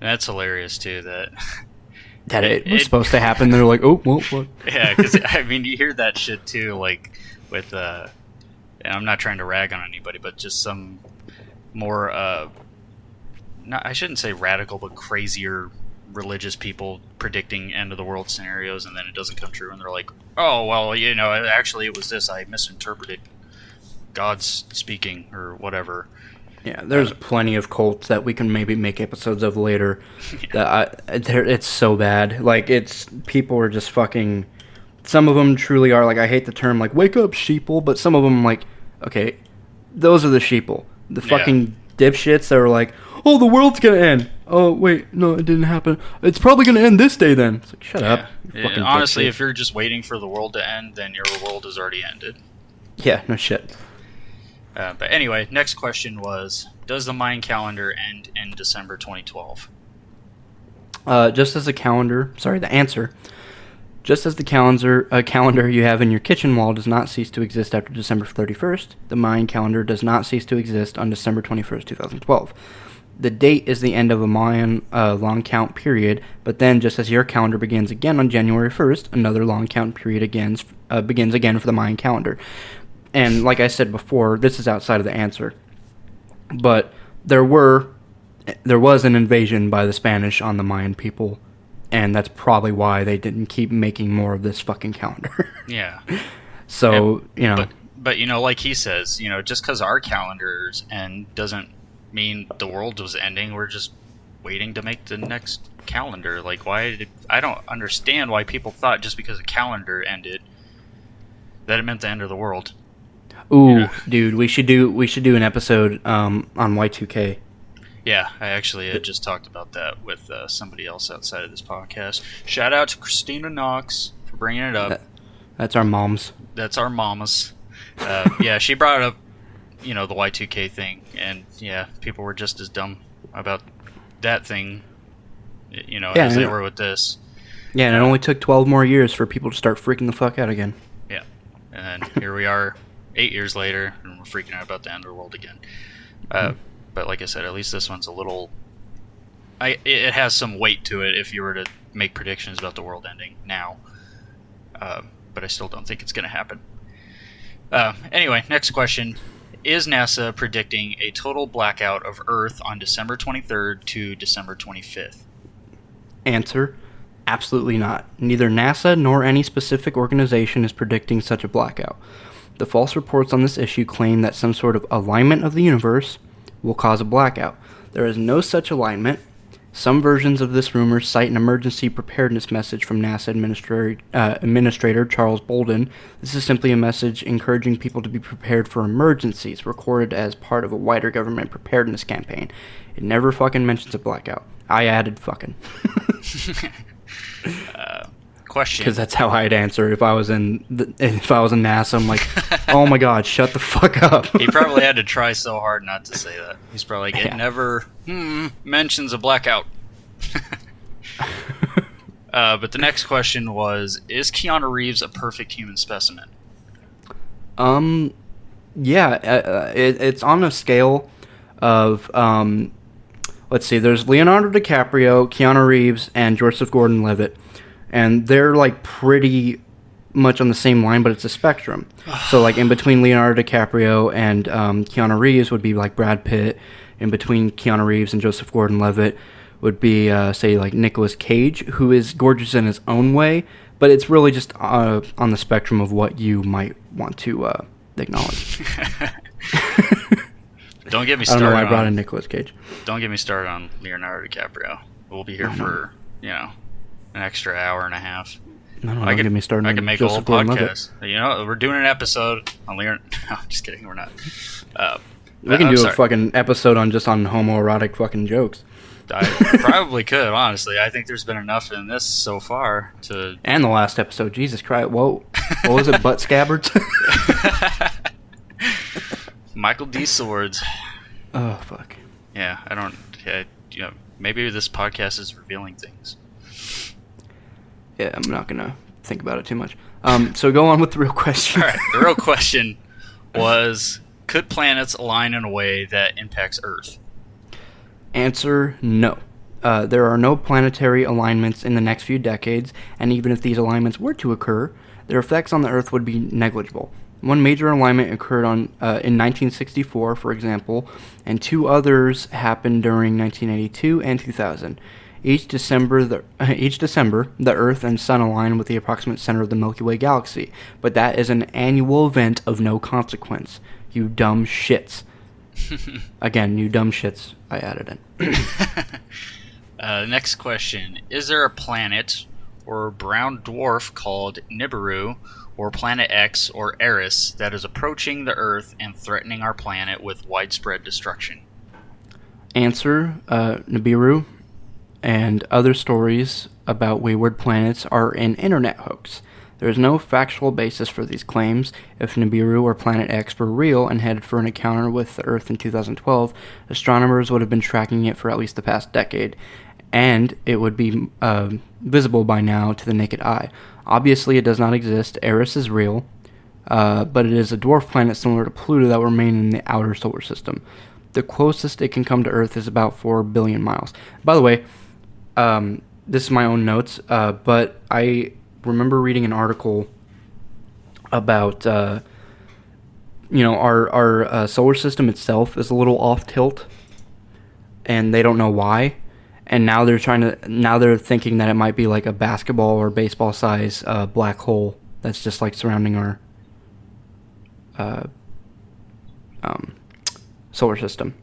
That's hilarious, too, that it was supposed to happen. They're like, oh, well, what? Yeah, because, you hear that shit, too, like, with, and I'm not trying to rag on anybody, but just some more, I shouldn't say radical, but crazier religious people predicting end-of-the-world scenarios, and then it doesn't come true, and they're like, oh, well, actually it was this, I misinterpreted God's speaking, or whatever. Yeah, there's plenty of cults that we can maybe make episodes of later. Yeah. It's so bad. Like, people are just fucking. Some of them truly are, like, I hate the term, like, wake up, sheeple, but some of them, like, okay, those are the sheeple. The fucking dipshits that are like, oh, the world's gonna end. Oh, wait, no, it didn't happen. It's probably gonna end this day then. It's like, shut up. Honestly, if you're just waiting for the world to end, then your world has already ended. Yeah, no shit. But anyway, next question was, does the Mayan calendar end in December 2012? The answer, just as the calendar you have in your kitchen wall does not cease to exist after December 31st, the Mayan calendar does not cease to exist on December 21st, 2012. The date is the end of a Mayan long count period, but then just as your calendar begins again on January 1st, another long count period begins again for the Mayan calendar. And like I said before, this is outside of the answer, but there was an invasion by the Spanish on the Mayan people, and that's probably why they didn't keep making more of this fucking calendar. Yeah. So, But like he says, just because our calendars end doesn't mean the world was ending. We're just waiting to make the next calendar. Like, I don't understand why people thought just because a calendar ended that it meant the end of the world. Ooh, dude, we should do an episode on Y2K. Yeah, I actually had just talked about that with somebody else outside of this podcast. Shout out to Christina Knox for bringing it up. That's our moms. That's our mamas. Yeah, she brought up, the Y2K thing, and yeah, people were just as dumb about that thing, as they were with this. Yeah, and it only took 12 more years for people to start freaking the fuck out again. Yeah, and then here we are 8 years later, and we're freaking out about the end of the world again. But like I said, at least this one's a little... it has some weight to it if you were to make predictions about the world ending now. But I still don't think it's going to happen. Anyway, next question. Is NASA predicting a total blackout of Earth on December 23rd to December 25th? Answer: absolutely not. Neither NASA nor any specific organization is predicting such a blackout. The false reports on this issue claim that some sort of alignment of the universe will cause a blackout. There is no such alignment. Some versions of this rumor cite an emergency preparedness message from NASA Administrator Charles Bolden. This is simply a message encouraging people to be prepared for emergencies, recorded as part of a wider government preparedness campaign. It never fucking mentions a blackout. I added fucking. Question. Because that's how I'd answer if I was in NASA. I'm like, oh my god, shut the fuck up. He probably had to try so hard not to say that. He's probably like, it never mentions a blackout. But the next question was, is Keanu Reeves a perfect human specimen? Yeah, it's on a scale of, let's see, there's Leonardo DiCaprio, Keanu Reeves, and Joseph Gordon-Levitt, and they're like pretty much on the same line, but it's a spectrum. So like in between Leonardo DiCaprio and Keanu Reeves would be like Brad Pitt. In between Keanu Reeves and Joseph Gordon-Levitt would be, say, like Nicolas Cage, who is gorgeous in his own way, but it's really just on the spectrum of what you might want to acknowledge. Don't get me started. I don't know why I brought in Nicolas Cage. Don't get me started on Leonardo DiCaprio. We'll be here for, an extra hour and a half. No, don't get me started. I can make a whole podcast. We're doing an episode on Leonardo. No, I'm just kidding. We're not. We can do a fucking episode on homoerotic fucking jokes. I probably could, honestly. I think there's been enough in this so far to... And the last episode, Jesus Christ. Whoa. What was it, butt scabbards? Michael D. Swords. Oh, fuck. Yeah, I don't... maybe this podcast is revealing things. Yeah, I'm not going to think about it too much. So go on with the real question. All right, the real question was, could planets align in a way that impacts Earth? Answer, no. There are no planetary alignments in the next few decades, and even if these alignments were to occur, their effects on the Earth would be negligible. One major alignment occurred in 1964, for example, and two others happened during 1982 and 2000. Each December, the Earth and Sun align with the approximate center of the Milky Way galaxy, but that is an annual event of no consequence. You dumb shits. Again, you dumb shits, I added in. Next question. Is there a planet or brown dwarf called Nibiru, or Planet X, or Eris that is approaching the Earth and threatening our planet with widespread destruction? Answer, Nibiru and other stories about wayward planets are an internet hoax. There is no factual basis for these claims. If Nibiru or Planet X were real and headed for an encounter with the Earth in 2012, astronomers would have been tracking it for at least the past decade, and it would be visible by now to the naked eye. Obviously, it does not exist. Eris is real, but it is a dwarf planet similar to Pluto that will remain in the outer solar system. The closest it can come to Earth is about 4 billion miles. By the way, this is my own notes, but I remember reading an article about, our solar system itself is a little off tilt, and they don't know why. And now they're thinking that it might be like a basketball or baseball size black hole that's just like surrounding our solar system.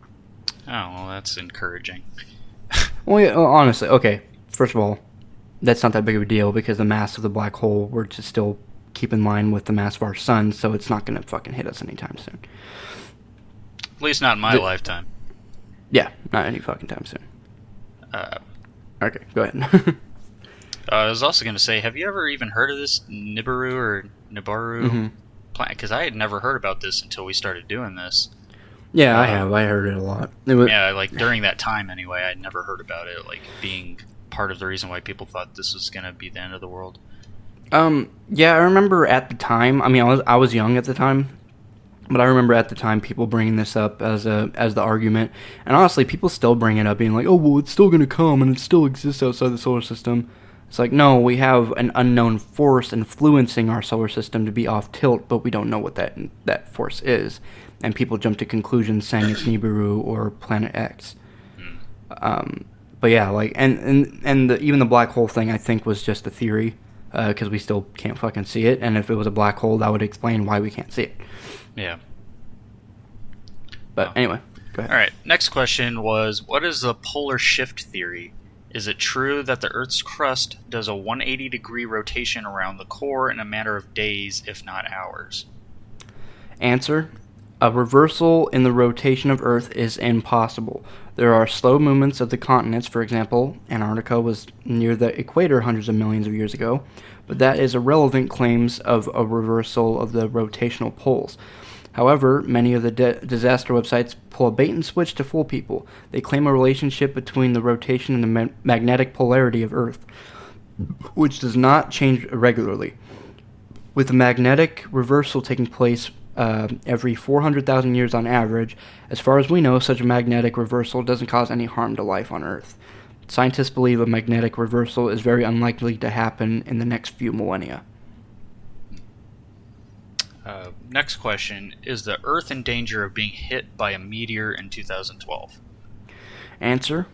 Oh, well, that's encouraging. Well, yeah, honestly, okay. First of all, that's not that big of a deal because the mass of the black hole were to still keep in line with the mass of our sun, so it's not going to fucking hit us anytime soon. At least not in my lifetime. Yeah, not any fucking time soon. Okay, go ahead. I was also going to say, have you ever even heard of this Nibiru or Nibiru planet? Because I had never heard about this until we started doing this. Yeah, I have. I heard it a lot. During that time anyway, I'd never heard about it, like, being part of the reason why people thought this was going to be the end of the world. Yeah, I remember at the time, I was young at the time, but I remember at the time people bringing this up as the argument, and honestly, people still bring it up, being like, oh, well, it's still going to come, and it still exists outside the solar system. It's like, no, we have an unknown force influencing our solar system to be off tilt, but we don't know what that force is. And people jump to conclusions saying it's Nibiru or Planet X. But yeah, like, even the black hole thing, I think, was just a theory, because we still can't fucking see it. And if it was a black hole, that would explain why we can't see it. Yeah. But anyway, go ahead. All right. Next question was, what is the polar shift theory? Is it true that the Earth's crust does a 180-degree rotation around the core in a matter of days, if not hours? Answer: a reversal in the rotation of Earth is impossible. There are slow movements of the continents. For example, Antarctica was near the equator hundreds of millions of years ago, but that is irrelevant claims of a reversal of the rotational poles. However, many of the disaster websites pull a bait-and-switch to fool people. They claim a relationship between the rotation and the magnetic polarity of Earth, which does not change regularly. With the magnetic reversal taking place every 400,000 years on average. As far as we know, such a magnetic reversal doesn't cause any harm to life on Earth. Scientists believe a magnetic reversal is very unlikely to happen in the next few millennia. Next question. Is the Earth in danger of being hit by a meteor in 2012? Answer.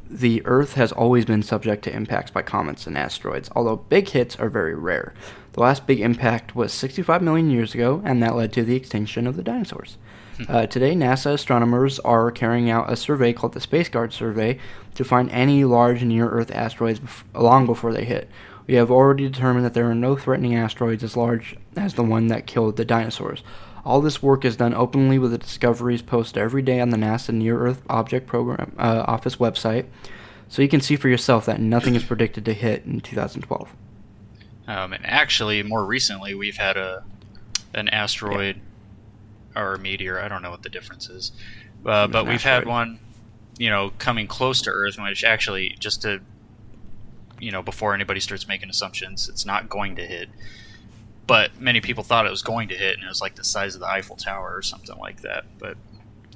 The Earth has always been subject to impacts by comets and asteroids, although big hits are very rare. The last big impact was 65 million years ago, and that led to the extinction of the dinosaurs. Today, NASA astronomers are carrying out a survey called the Space Guard Survey to find any large near-Earth asteroids long before they hit. We have already determined that there are no threatening asteroids as large as the one that killed the dinosaurs. All this work is done openly with the discoveries posted every day on the NASA Near-Earth Object Program Office website, so you can see for yourself that nothing is predicted to hit in 2012. And actually, more recently, we've had an asteroid or a meteor. I don't know what the difference is, but we've had one, coming close to Earth, which actually, just to, before anybody starts making assumptions, it's not going to hit. But many people thought it was going to hit, and it was like the size of the Eiffel Tower or something like that. But,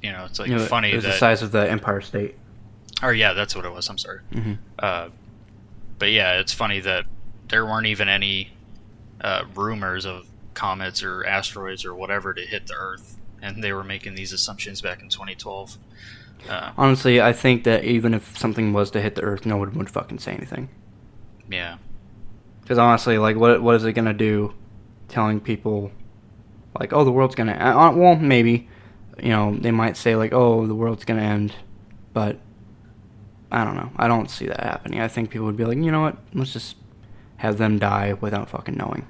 it's like funny that... It was the size of the Empire State. Or, yeah, that's what it was. I'm sorry. Mm-hmm. But, yeah, it's funny that there weren't even any rumors of comets or asteroids or whatever to hit the Earth. And they were making these assumptions back in 2012. Honestly, I think that even if something was to hit the Earth, no one would fucking say anything. Yeah. Because honestly, like, what is it going to do telling people, like, oh, the world's going to end? Well, maybe. They might say, like, oh, the world's going to end. But, I don't know. I don't see that happening. I think people would be like, you know what? Let's just have them die without fucking knowing.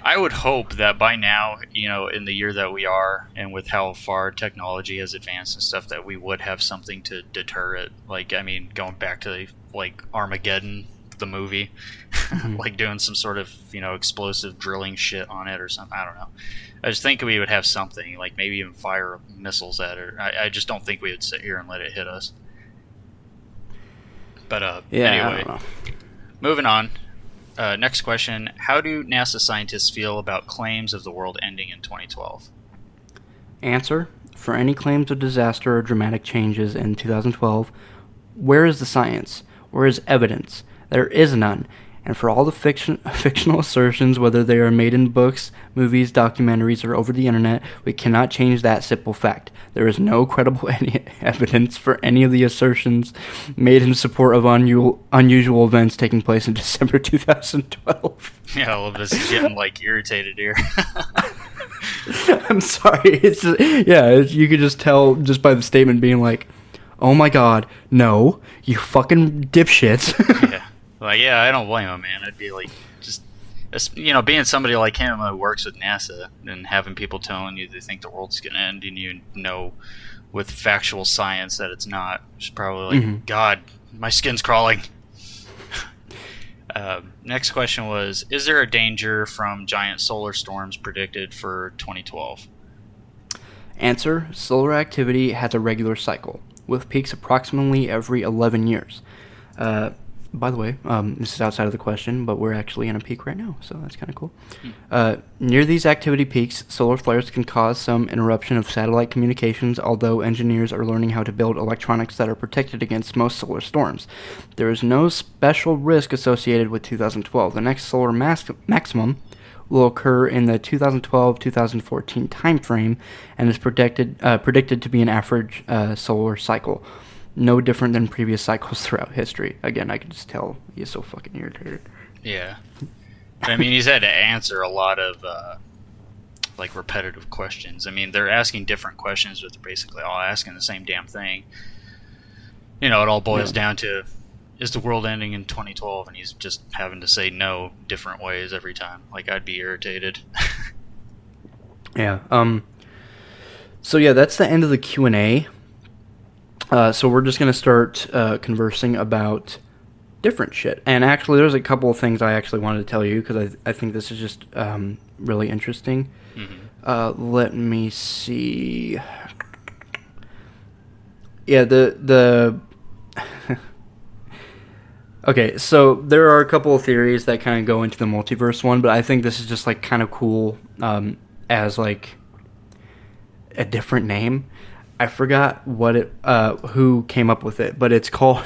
I would hope that by now, in the year that we are, and with how far technology has advanced and stuff, that we would have something to deter it. Like, I mean, going back to, like, Armageddon, the movie, like doing some sort of, explosive drilling shit on it or something. I don't know. I just think we would have something, like maybe even fire missiles at it. I just don't think we would sit here and let it hit us. But, anyway, moving on. Next question. How do NASA scientists feel about claims of the world ending in 2012? Answer. For any claims of disaster or dramatic changes in 2012, where is the science? Where is evidence? There is none. And for all the fictional assertions, whether they are made in books, movies, documentaries, or over the internet, we cannot change that simple fact. There is no credible evidence for any of the assertions made in support of unusual events taking place in December 2012. Yeah, all of us is getting, irritated here. I'm sorry. You could just tell just by the statement being like, oh my god, no, you fucking dipshits. Yeah. Yeah, I don't blame him, man. I'd be like, just, being somebody like him who works with NASA and having people telling you they think the world's going to end and you know with factual science that it's not. It's probably like, God, my skin's crawling. Next question was, is there a danger from giant solar storms predicted for 2012? Answer, solar activity has a regular cycle, with peaks approximately every 11 years. By the way, this is outside of the question, but we're actually in a peak right now, so that's kind of cool. Near these activity peaks, solar flares can cause some interruption of satellite communications, although engineers are learning how to build electronics that are protected against most solar storms. There is no special risk associated with 2012. The next solar maximum will occur in the 2012-2014 timeframe and is predicted to be an average solar cycle. No different than previous cycles throughout history. Again, I can just tell he's so fucking irritated. Yeah. I mean, he's had to answer a lot of, repetitive questions. I mean, they're asking different questions, but they're basically all asking the same damn thing. It all boils down to, is the world ending in 2012? And he's just having to say no different ways every time. I'd be irritated. Yeah. So, yeah, that's the end of the Q&A. So we're just going to start conversing about different shit. And actually, there's a couple of things I actually wanted to tell you because I think this is just really interesting. Mm-hmm. Let me see. Yeah, the Okay, so there are a couple of theories that kind of go into the multiverse one, but I think this is just kind of cool as a different name. I forgot what it who came up with it, but it's called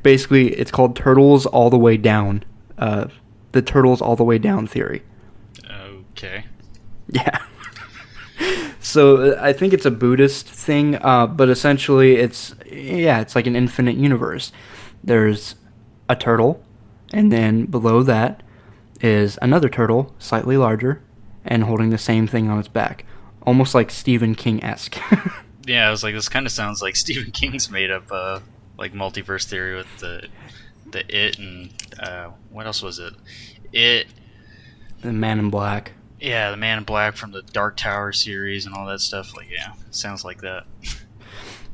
basically it's called Turtles All the Way Down. The Turtles All the Way Down theory. Okay. Yeah. So I think it's a Buddhist thing, but essentially it's like an infinite universe. There's a turtle, and then below that is another turtle, slightly larger, and holding the same thing on its back. Almost like Stephen King-esque. Yeah, I was like, this kind of sounds like Stephen King's made up, like multiverse theory with the It and what else was it? It. The Man in Black. Yeah, the Man in Black from the Dark Tower series and all that stuff. Like, yeah, it sounds like that.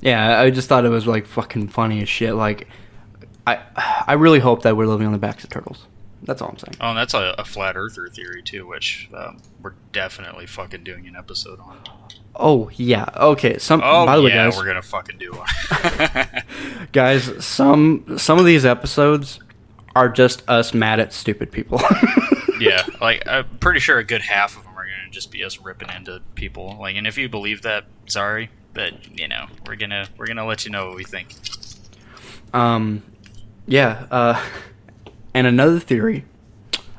Yeah, I just thought it was like fucking funny as shit. Like, I really hope that we're living on the backs of turtles. That's all I'm saying. Oh, and that's a flat earther theory too, which we're definitely fucking doing an episode on. Oh yeah, okay. By the way, guys, we're gonna fucking do one. Guys, some of these episodes are just us mad at stupid people. Yeah, like I'm pretty sure a good half of them are gonna just be us ripping into people. Like, and if you believe that, sorry, but we're gonna let you know what we think. Yeah. And another theory,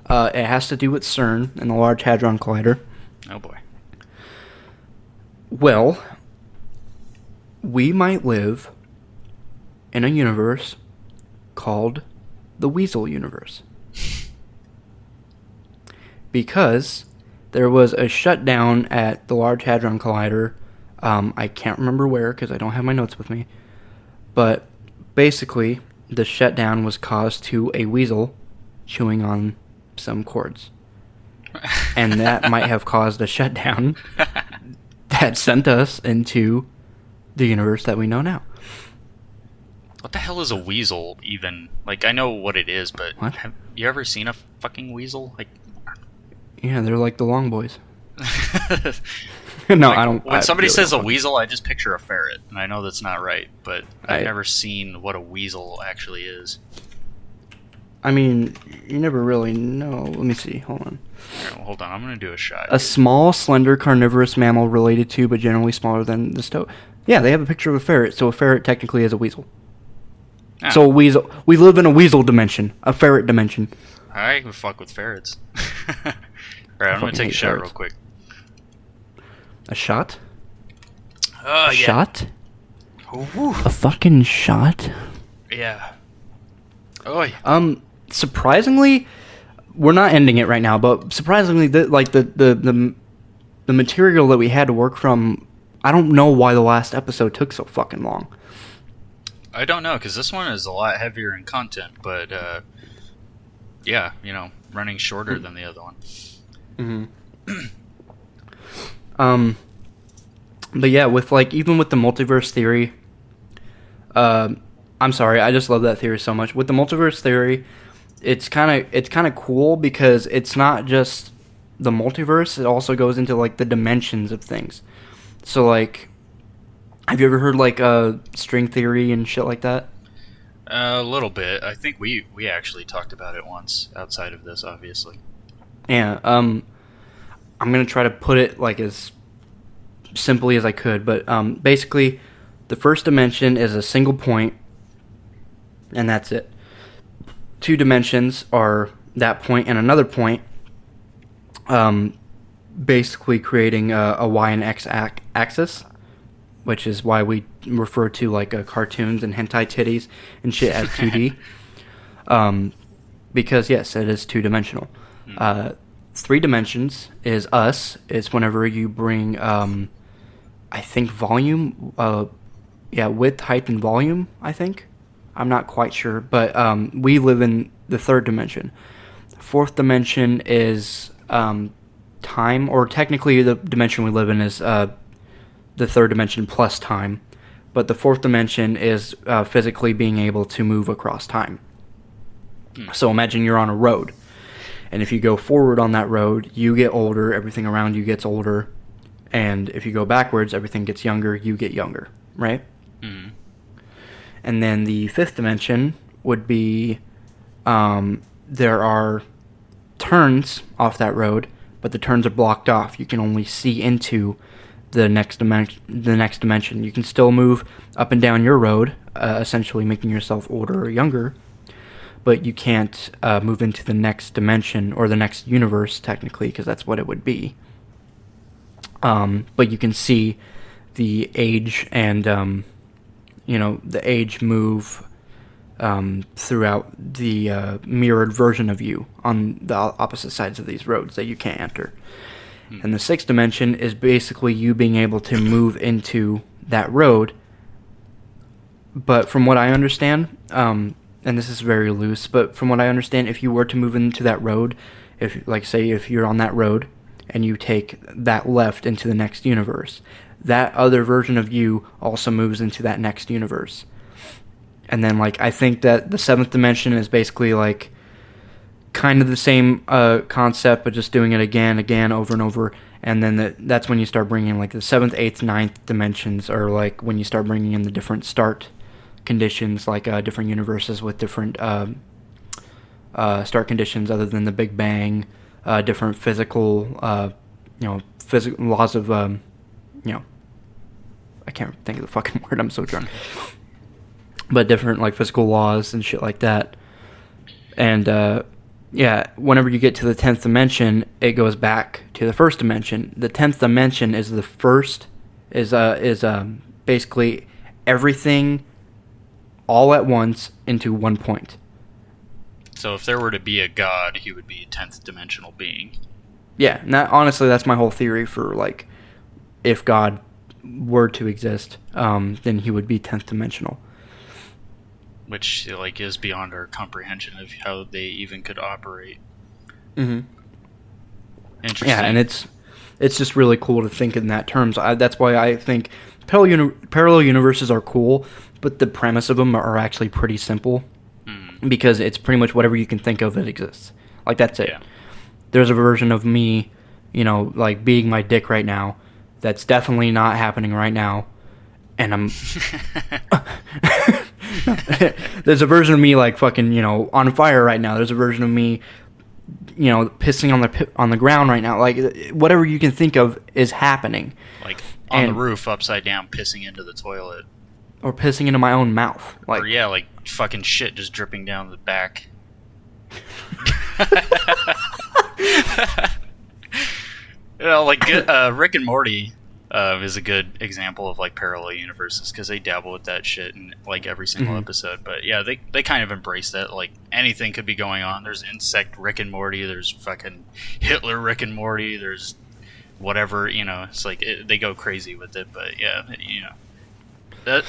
it has to do with CERN and the Large Hadron Collider. Oh boy. Well, we might live in a universe called the Weasel Universe. Because there was a shutdown at the Large Hadron Collider. I can't remember where because I don't have my notes with me. But basically, the shutdown was caused to a weasel chewing on some cords. And that might have caused a shutdown that sent us into the universe that we know now. What the hell is a weasel even? Like, I know what it is, but What? have you ever seen a fucking weasel? Like, Yeah, they're like the long boys. No, like, I don't. When somebody really says a don't. weasel, I just picture a ferret, and I know that's not right, but I've I- never seen what a weasel actually is. I mean, you never really know. Let me see. Hold on. All right, well, hold on, I'm gonna do a shot. A small, slender, carnivorous mammal related to, but generally smaller than the stoat. Yeah, they have a picture of a ferret, so a ferret technically is a weasel. Ah, So a weasel. We live in a weasel dimension, a ferret dimension. I can fuck with ferrets. Alright, I'm gonna fucking take a hate shot ferrets. real quick. A shot? Oh, A shot? Ooh, A fucking shot? yeah. Oh, yeah. Surprisingly, we're not ending it right now, but surprisingly, the material that we had to work from, I don't know why the last episode took so fucking long. I don't know, because this one is a lot heavier in content, but, yeah, running shorter than the other one. But yeah, with even with the multiverse theory, I'm sorry, I just love that theory so much. With the multiverse theory, it's kind of cool because it's not just the multiverse; it also goes into the dimensions of things. So have you ever heard string theory and shit like that? A little bit. I think we actually talked about it once outside of this, obviously. Yeah. I'm gonna try to put it as simply as I could, but basically, the first dimension is a single point, and that's it. Two dimensions are that point and another point, basically creating a y and x axis, which is why we refer to cartoons and hentai titties and shit as 2D. Because yes, it is two-dimensional. 3 dimensions is us. It's whenever you bring, I think volume, width, height, and volume. I think. I'm not quite sure, but we live in the 3rd dimension. 4th dimension is time, or technically the dimension we live in is the 3rd dimension plus time, but the 4th dimension is physically being able to move across time. So imagine you're on a road, and if you go forward on that road, you get older, everything around you gets older, and if you go backwards, everything gets younger, you get younger, right? Mm-hmm. And then the 5th dimension would be there are turns off that road, but the turns are blocked off. You can only see into the next dimension. You can still move up and down your road, essentially making yourself older or younger, but you can't move into the next dimension or the next universe, technically, because that's what it would be. But you can see the age and, the age move throughout the mirrored version of you on the opposite sides of these roads that you can't enter. And the sixth dimension is basically you being able to move into that road. But from what I understand, and this is very loose, but from what I understand, if you were to move into that road, if you're on that road and you take that left into the next universe, that other version of you also moves into that next universe. And then, I think that the seventh dimension is basically, kind of the same concept, but just doing it again, over and over. And then that's when you start bringing, the seventh, eighth, ninth dimensions, or, when you start bringing in the different start conditions, different universes with different start conditions other than the Big Bang, different physical, physical laws of, I can't think of the fucking word, I'm so drunk. But different, physical laws and shit like that. And, whenever you get to the 10th dimension, it goes back to the first dimension. The 10th dimension is basically everything all at once into one point. So if there were to be a god, he would be a 10th dimensional being. Yeah, honestly, that's my whole theory for, if God were to exist, then he would be 10th dimensional. Which, is beyond our comprehension of how they even could operate. Mm-hmm. Interesting. Yeah, and it's just really cool to think in that terms. That's why I think parallel universes are cool, but the premise of them are actually pretty simple. Because it's pretty much whatever you can think of that exists. That's it. Yeah. There's a version of me, beating my dick right now. That's definitely not happening right now. And I'm... There's a version of me fucking on fire right now. There's a version of me pissing on the ground right now. Whatever you can think of is happening. On the roof upside down pissing into the toilet, or pissing into my own mouth. Fucking shit just dripping down the back. Rick and Morty is a good example of parallel universes because they dabble with that shit in every single episode. But yeah, they kind of embrace that. Anything could be going on. There's insect Rick and Morty. There's fucking Hitler Rick and Morty. There's whatever, it's they go crazy with it. But yeah,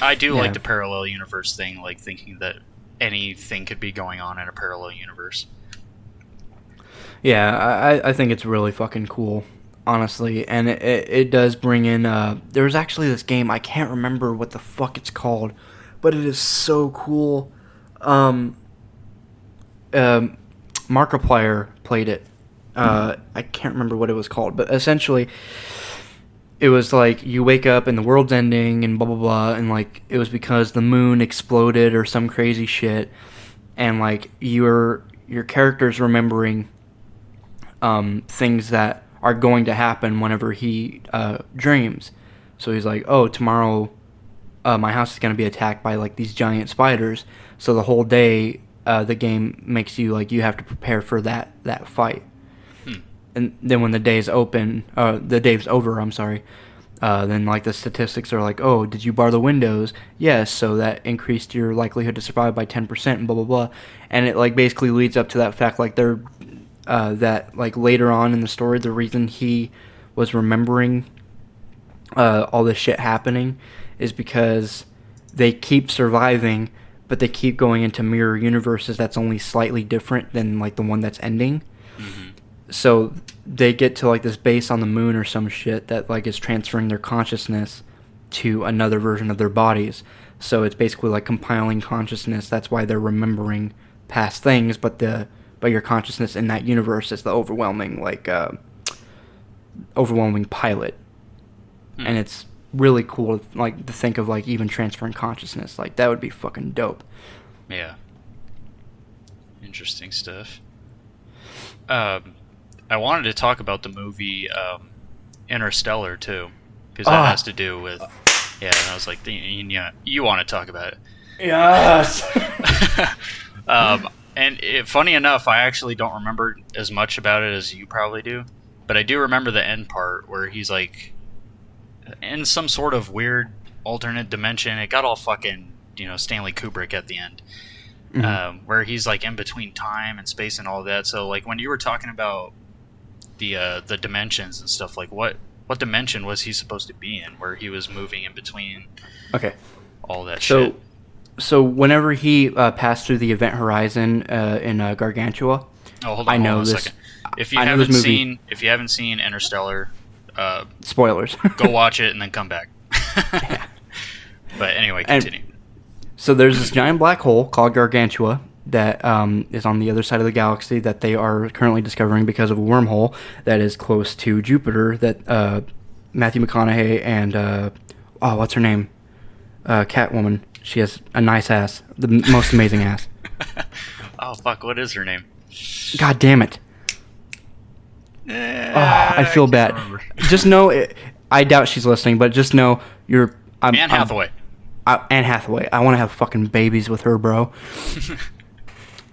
I do like the parallel universe thing, thinking that anything could be going on in a parallel universe. Yeah, I think it's really fucking cool. Honestly, and it does bring in, there's actually this game, I can't remember what the fuck it's called, but it is so cool. Markiplier played it. I can't remember what it was called, but essentially, it was you wake up and the world's ending and blah blah blah, and it was because the moon exploded or some crazy shit, and your character's remembering things that are going to happen whenever he dreams. So he's oh, tomorrow my house is going to be attacked by these giant spiders. So the whole day the game makes you you have to prepare for that fight. And then when the day's over, I'm sorry, then the statistics are oh, did you bar the windows? Yes, so that increased your likelihood to survive by 10% and blah blah blah. And it basically leads up to that fact they're that later on in the story, the reason he was remembering all this shit happening is because they keep surviving, but they keep going into mirror universes that's only slightly different than the one that's ending. Mm-hmm. So they get to this base on the moon or some shit that is transferring their consciousness to another version of their bodies. So it's basically compiling consciousness. That's why they're remembering past things, but your consciousness in that universe is the overwhelming pilot. And it's really cool to think of even transferring consciousness. That would be fucking dope. Yeah. Interesting stuff. I wanted to talk about the movie Interstellar too. because that has to do with And I was like, you want to talk about it? Yes. Funny enough, I actually don't remember as much about it as you probably do, but I do remember the end part where he's like in some sort of weird alternate dimension. It got all fucking Stanley Kubrick at the end, where he's like in between time and space and all that. So like when you were talking about the dimensions and stuff, like what dimension was he supposed to be in, where he was moving in between? Okay. All that shit. So whenever he passed through the event horizon in Gargantua, hold on a second. If you haven't seen Interstellar, spoilers. Go watch it and then come back. Yeah. But anyway, continue. So there's this giant black hole called Gargantua that is on the other side of the galaxy that they are currently discovering because of a wormhole that is close to Jupiter that Matthew McConaughey and what's her name? Catwoman. She has a nice ass. The most amazing ass. Oh, fuck. What is her name? God damn it. I feel bad. Just know, I doubt she's listening, but just know Anne Hathaway. Anne Hathaway. I want to have fucking babies with her, bro.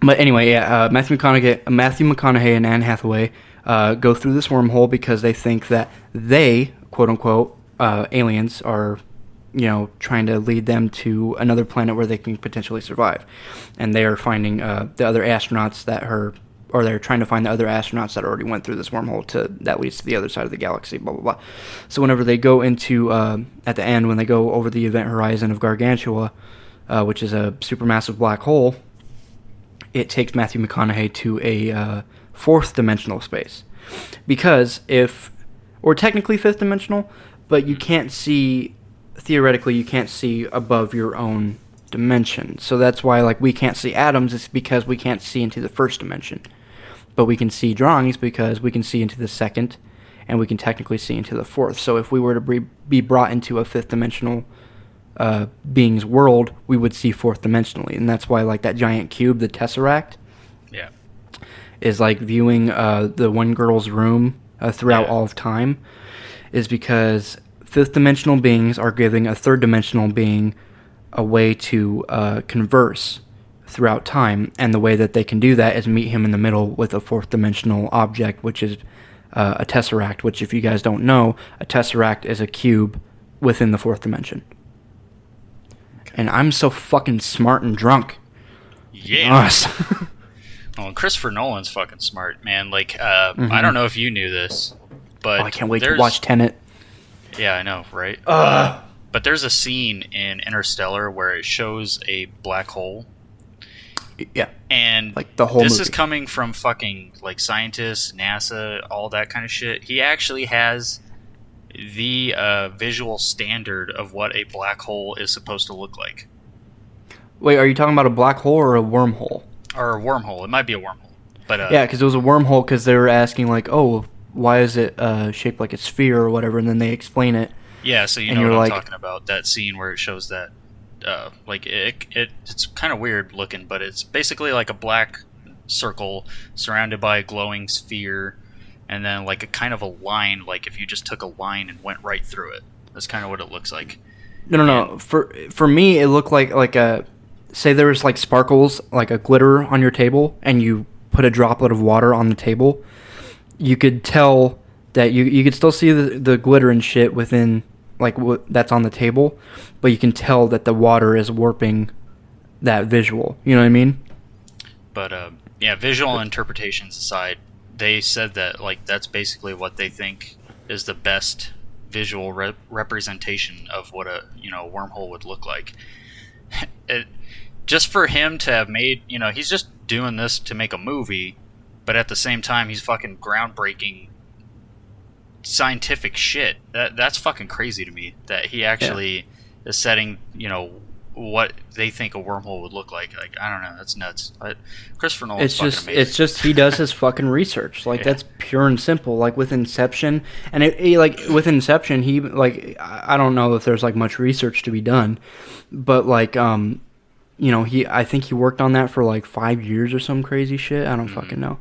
But anyway, yeah, Matthew McConaughey and Anne Hathaway go through this wormhole because they think that they, quote-unquote, aliens are trying to lead them to another planet where they can potentially survive. And they are finding the other astronauts they're trying to find the other astronauts that already went through this wormhole that leads to the other side of the galaxy, blah, blah, blah. So whenever they go into, at the end, when they go over the event horizon of Gargantua, which is a supermassive black hole, it takes Matthew McConaughey to a fourth dimensional space. Because or technically fifth dimensional, but you can't see... Theoretically, you can't see above your own dimension. So that's why, like, we can't see atoms. It's because we can't see into the first dimension. But we can see drawings because we can see into the second, and we can technically see into the fourth. So if we were to be brought into a fifth dimensional being's world, we would see fourth dimensionally. And that's why, like, that giant cube, the Tesseract, is like viewing the one girl's room throughout all of time, is because fifth dimensional beings are giving a third dimensional being a way to converse throughout time, and the way that they can do that is meet him in the middle with a fourth dimensional object, which is a tesseract, which, if you guys don't know, a tesseract is a cube within the fourth dimension. Okay. And I'm so fucking smart and drunk. Yeah. Well, Christopher Nolan's fucking smart, man. Like, I don't know if you knew this, but I can't wait to watch Tenet. Yeah, I know, right? But there's a scene in Interstellar where it shows a black hole. Yeah. And like the whole this movie is coming from fucking like scientists, NASA, all that kind of shit. He actually has the visual standard of what a black hole is supposed to look like. Wait, are you talking about a black hole or a wormhole? Or a wormhole. It might be a wormhole. But yeah, because it was a wormhole because they were asking, like, oh, why is it shaped like a sphere or whatever, and then they explain it. Yeah, so you know what I'm talking about, that scene where it shows that, like, it's kind of weird looking, but it's basically like a black circle surrounded by a glowing sphere, and then like a kind of a line, like if you just took a line and went right through it. That's kind of what it looks like. No. For me, it looked like a, say there was like sparkles, like a glitter on your table, and you put a droplet of water on the table. You could tell that you could still see the glitter and shit within, like, that's on the table, but you can tell that the water is warping that visual. You know what I mean? But, yeah, visual interpretations aside, they said that, like, that's basically what they think is the best visual representation of what a wormhole would look like. Just for him to have made, he's just doing this to make a movie, but at the same time, he's fucking groundbreaking scientific shit. That's fucking crazy to me, that he actually is setting, what they think a wormhole would look like. Like, I don't know, that's nuts. Christopher Nolan's fucking amazing. It's just he does his fucking research. Like, that's pure and simple. Like, with Inception, and with Inception, he, like, I don't know if there's, like, much research to be done, but, like, I think he worked on that for like 5 years or some crazy shit. I don't fucking know.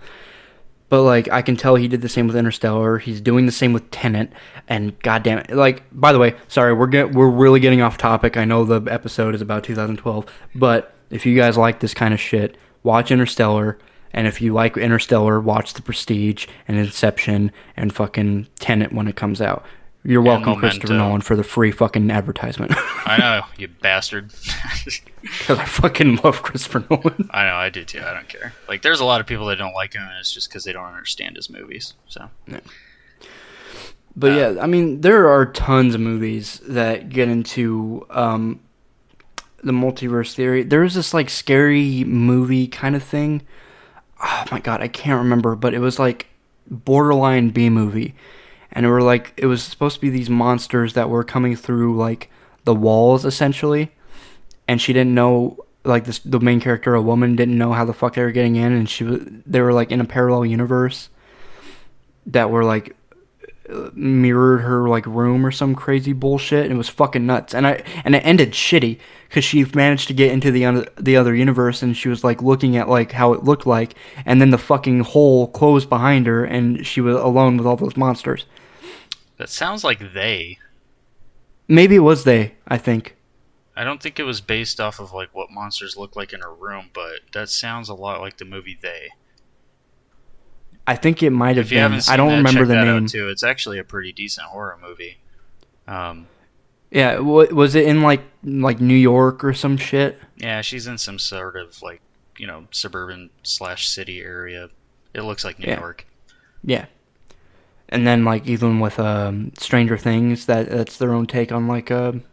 But like, I can tell he did the same with Interstellar. He's doing the same with Tenet. And goddamn it, like, by the way, sorry, we're really getting off topic. I know the episode is about 2012, but if you guys like this kind of shit, watch Interstellar. And if you like Interstellar, watch The Prestige and Inception and fucking Tenet when it comes out. You're welcome, Christopher Nolan, for the free fucking advertisement. I know, you bastard. Because I fucking love Christopher Nolan. I know, I do too. I don't care. Like, there's a lot of people that don't like him, and it's just because they don't understand his movies. So, yeah. But yeah, I mean, there are tons of movies that get into the multiverse theory. There was this like scary movie kind of thing. Oh my god, I can't remember, but it was like borderline B movie. And it was supposed to be these monsters that were coming through like the walls essentially, and she didn't know, like the main character, a woman, didn't know how the fuck they were getting in, and they were like in a parallel universe that were like mirrored her like room or some crazy bullshit, and it was fucking nuts. And it ended shitty because she managed to get into the other universe, and she was like looking at like how it looked like, and then the fucking hole closed behind her, and she was alone with all those monsters. That sounds like They. Maybe it was They, I think. I don't think it was based off of like what monsters look like in a room, but that sounds a lot like the movie They. I think it might have If you been. haven't seen I don't that, remember check the that name. out too. It's actually a pretty decent horror movie. Yeah, was it in like New York or some shit? Yeah, she's in some sort of like, suburban / city area. It looks like New York. Yeah. And then like even with Stranger Things, that's their own take on like an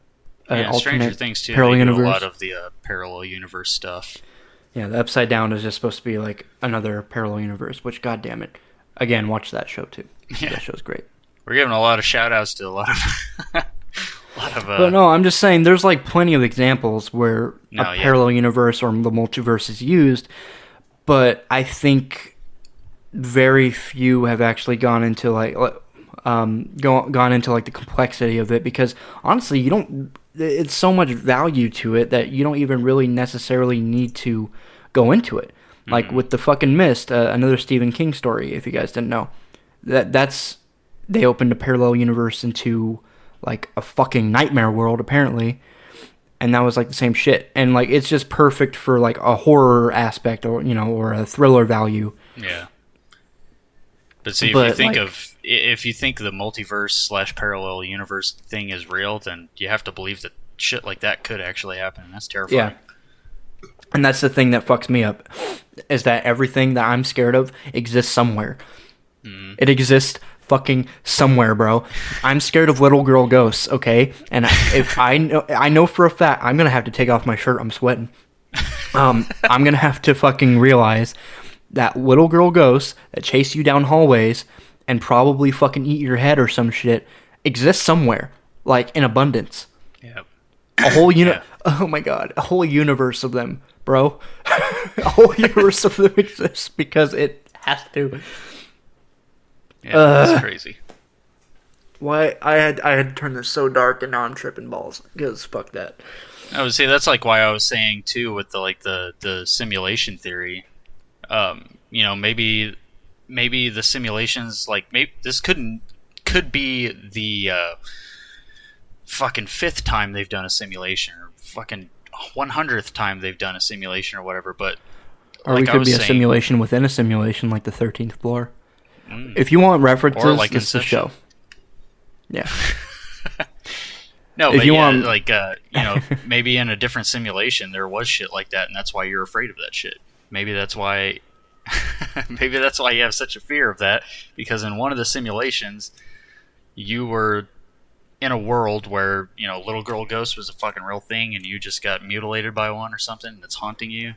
Stranger alternate Things too. parallel They do universe. a lot of the parallel universe stuff. Yeah, the Upside Down is just supposed to be like another parallel universe, which, god damn it. Again, watch that show too. Yeah. That show's great. We're giving a lot of shout outs to a lot of But no, I'm just saying there's like plenty of examples where parallel universe or the multiverse is used, but I think very few have actually gone into gone into like the complexity of it, because honestly, it's so much value to it that you don't even really necessarily need to go into it. Like with the fucking Mist, another Stephen King story, if you guys didn't know. They opened a parallel universe into like a fucking nightmare world, apparently. And that was like the same shit. And like it's just perfect for like a horror aspect or a thriller value. Yeah. But see, if you think the multiverse / parallel universe thing is real, then you have to believe that shit like that could actually happen, and that's terrifying. Yeah. And that's the thing that fucks me up, is that everything that I'm scared of exists somewhere. It exists fucking somewhere, bro. I'm scared of little girl ghosts, okay? And if I know for a fact, I'm gonna have to take off my shirt. I'm sweating. I'm gonna have to fucking realize that little girl ghosts that chase you down hallways and probably fucking eat your head or some shit exists somewhere, like in abundance. Yeah. A whole Oh my god, a whole universe of them, bro. A whole universe of them exists because it has to. Yeah, that's crazy. Why I had to turn this so dark, and now I'm tripping balls because fuck that. I would say that's like why I was saying too with the simulation theory. Maybe the simulations, like, maybe this could be the fucking 5th time they've done a simulation, or fucking 100th time they've done a simulation or whatever. But or we could be a simulation within a simulation, like the 13th floor. If you want references, or like it's the show. Yeah. No, if you want, like, maybe in a different simulation there was shit like that, and that's why you're afraid of that shit. Maybe that's why. Maybe that's why you have such a fear of that, because in one of the simulations, you were in a world where little girl ghost was a fucking real thing, and you just got mutilated by one or something that's haunting you.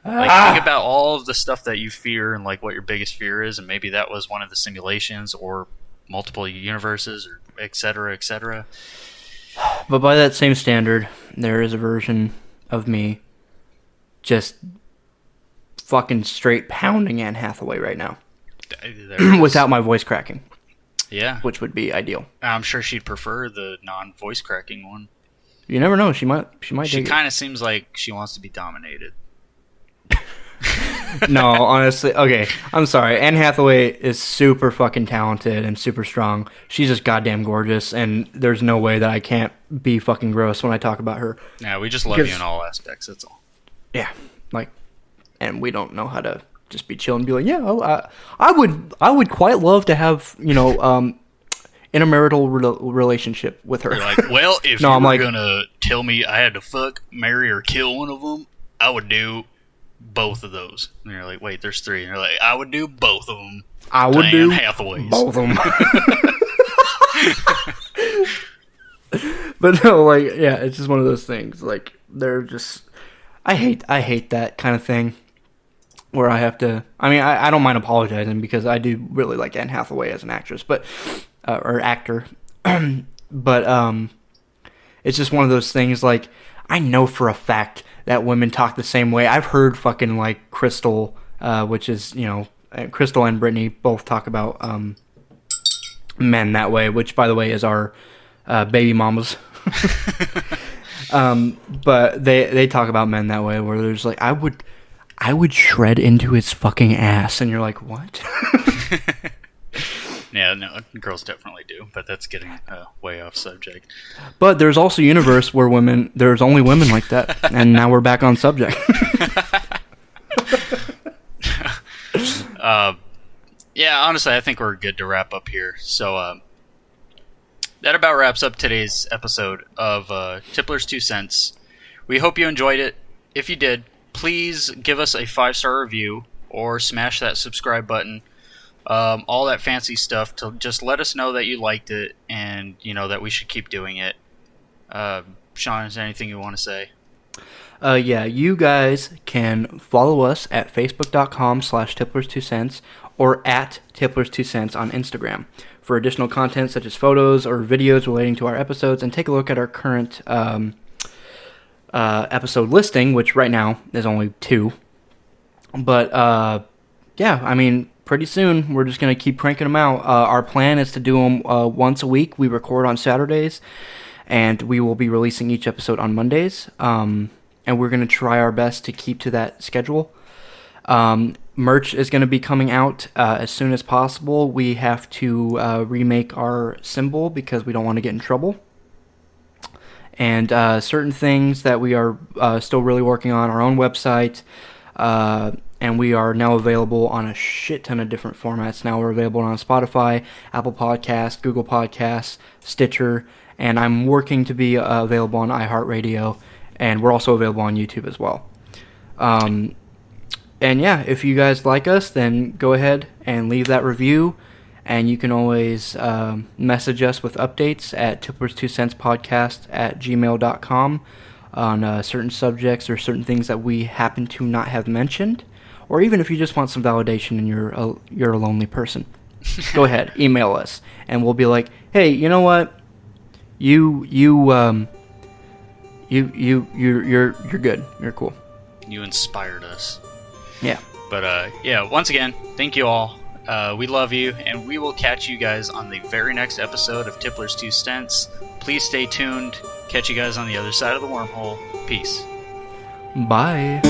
Like, think about all of the stuff that you fear and like what your biggest fear is, and maybe that was one of the simulations or multiple universes or et cetera, et cetera. But by that same standard, there is a version of me just fucking straight pounding Anne Hathaway right now. Without my voice cracking. Yeah. Which would be ideal. I'm sure she'd prefer the non-voice cracking one. You never know. She might She kind of seems like she wants to be dominated. No, honestly, okay. I'm sorry. Anne Hathaway is super fucking talented and super strong. She's just goddamn gorgeous, and there's no way that I can't be fucking gross when I talk about her. Yeah, we just love you in all aspects. That's all. Yeah, like, and we don't know how to just be chill and be like, yeah, I would quite love to have, intermarital relationship with her. You're like, well, if No, you I'm were like- gonna tell me I had to fuck, marry, or kill one of them, I would do both of those. And you're like, wait, there's three. And you're like, I would do both of them. I would Anne do Hathaways. both of them. But no, like, yeah, it's just one of those things. Like, they're just, I hate that kind of thing where I have to. I mean, I don't mind apologizing because I do really like Anne Hathaway as an actress, but or actor, but it's just one of those things. Like, I know for a fact that women talk the same way. I've heard fucking like Crystal, which is Crystal and Brittany both talk about men that way, which by the way is our baby mamas. But they talk about men that way, where there's like, I would shred into his fucking ass, and you're like, what? Yeah, no, girls definitely do, but that's getting way off subject. But there's also a universe where there's only women like that, and now we're back on subject. Yeah, honestly, I think we're good to wrap up here. So that about wraps up today's episode of Tipplers 2 Cents. We hope you enjoyed it. If you did, please give us a 5-star review or smash that subscribe button. All that fancy stuff to just let us know that you liked it and that we should keep doing it. Sean, is there anything you want to say? Yeah, you guys can follow us at facebook.com/Tipplers2Cents or at Tipplers2Cents on Instagram for additional content such as photos or videos relating to our episodes, and take a look at our current episode listing, which right now is only 2. But yeah, I mean, pretty soon we're just going to keep cranking them out. Our plan is to do them once a week. We record on Saturdays, and we will be releasing each episode on Mondays. And we're going to try our best to keep to that schedule. Merch is going to be coming out as soon as possible. We have to remake our symbol because we don't want to get in trouble. And certain things that we are still really working on, our own website, and we are now available on a shit ton of different formats. Now we're available on Spotify, Apple Podcasts, Google Podcasts, Stitcher, and I'm working to be available on iHeartRadio, and we're also available on YouTube as well. And yeah, if you guys like us, then go ahead and leave that review, and you can always message us with updates at tipplers2centspodcast@gmail.com on certain subjects or certain things that we happen to not have mentioned, or even if you just want some validation and you're a lonely person. Go ahead, email us, and we'll be like, hey, you know what? You're good. You're cool. You inspired us. Yeah. But yeah, once again, thank you all. We love you, and we will catch you guys on the very next episode of Tipplers 2 Cents. Please stay tuned. Catch you guys on the other side of the wormhole. Peace. Bye.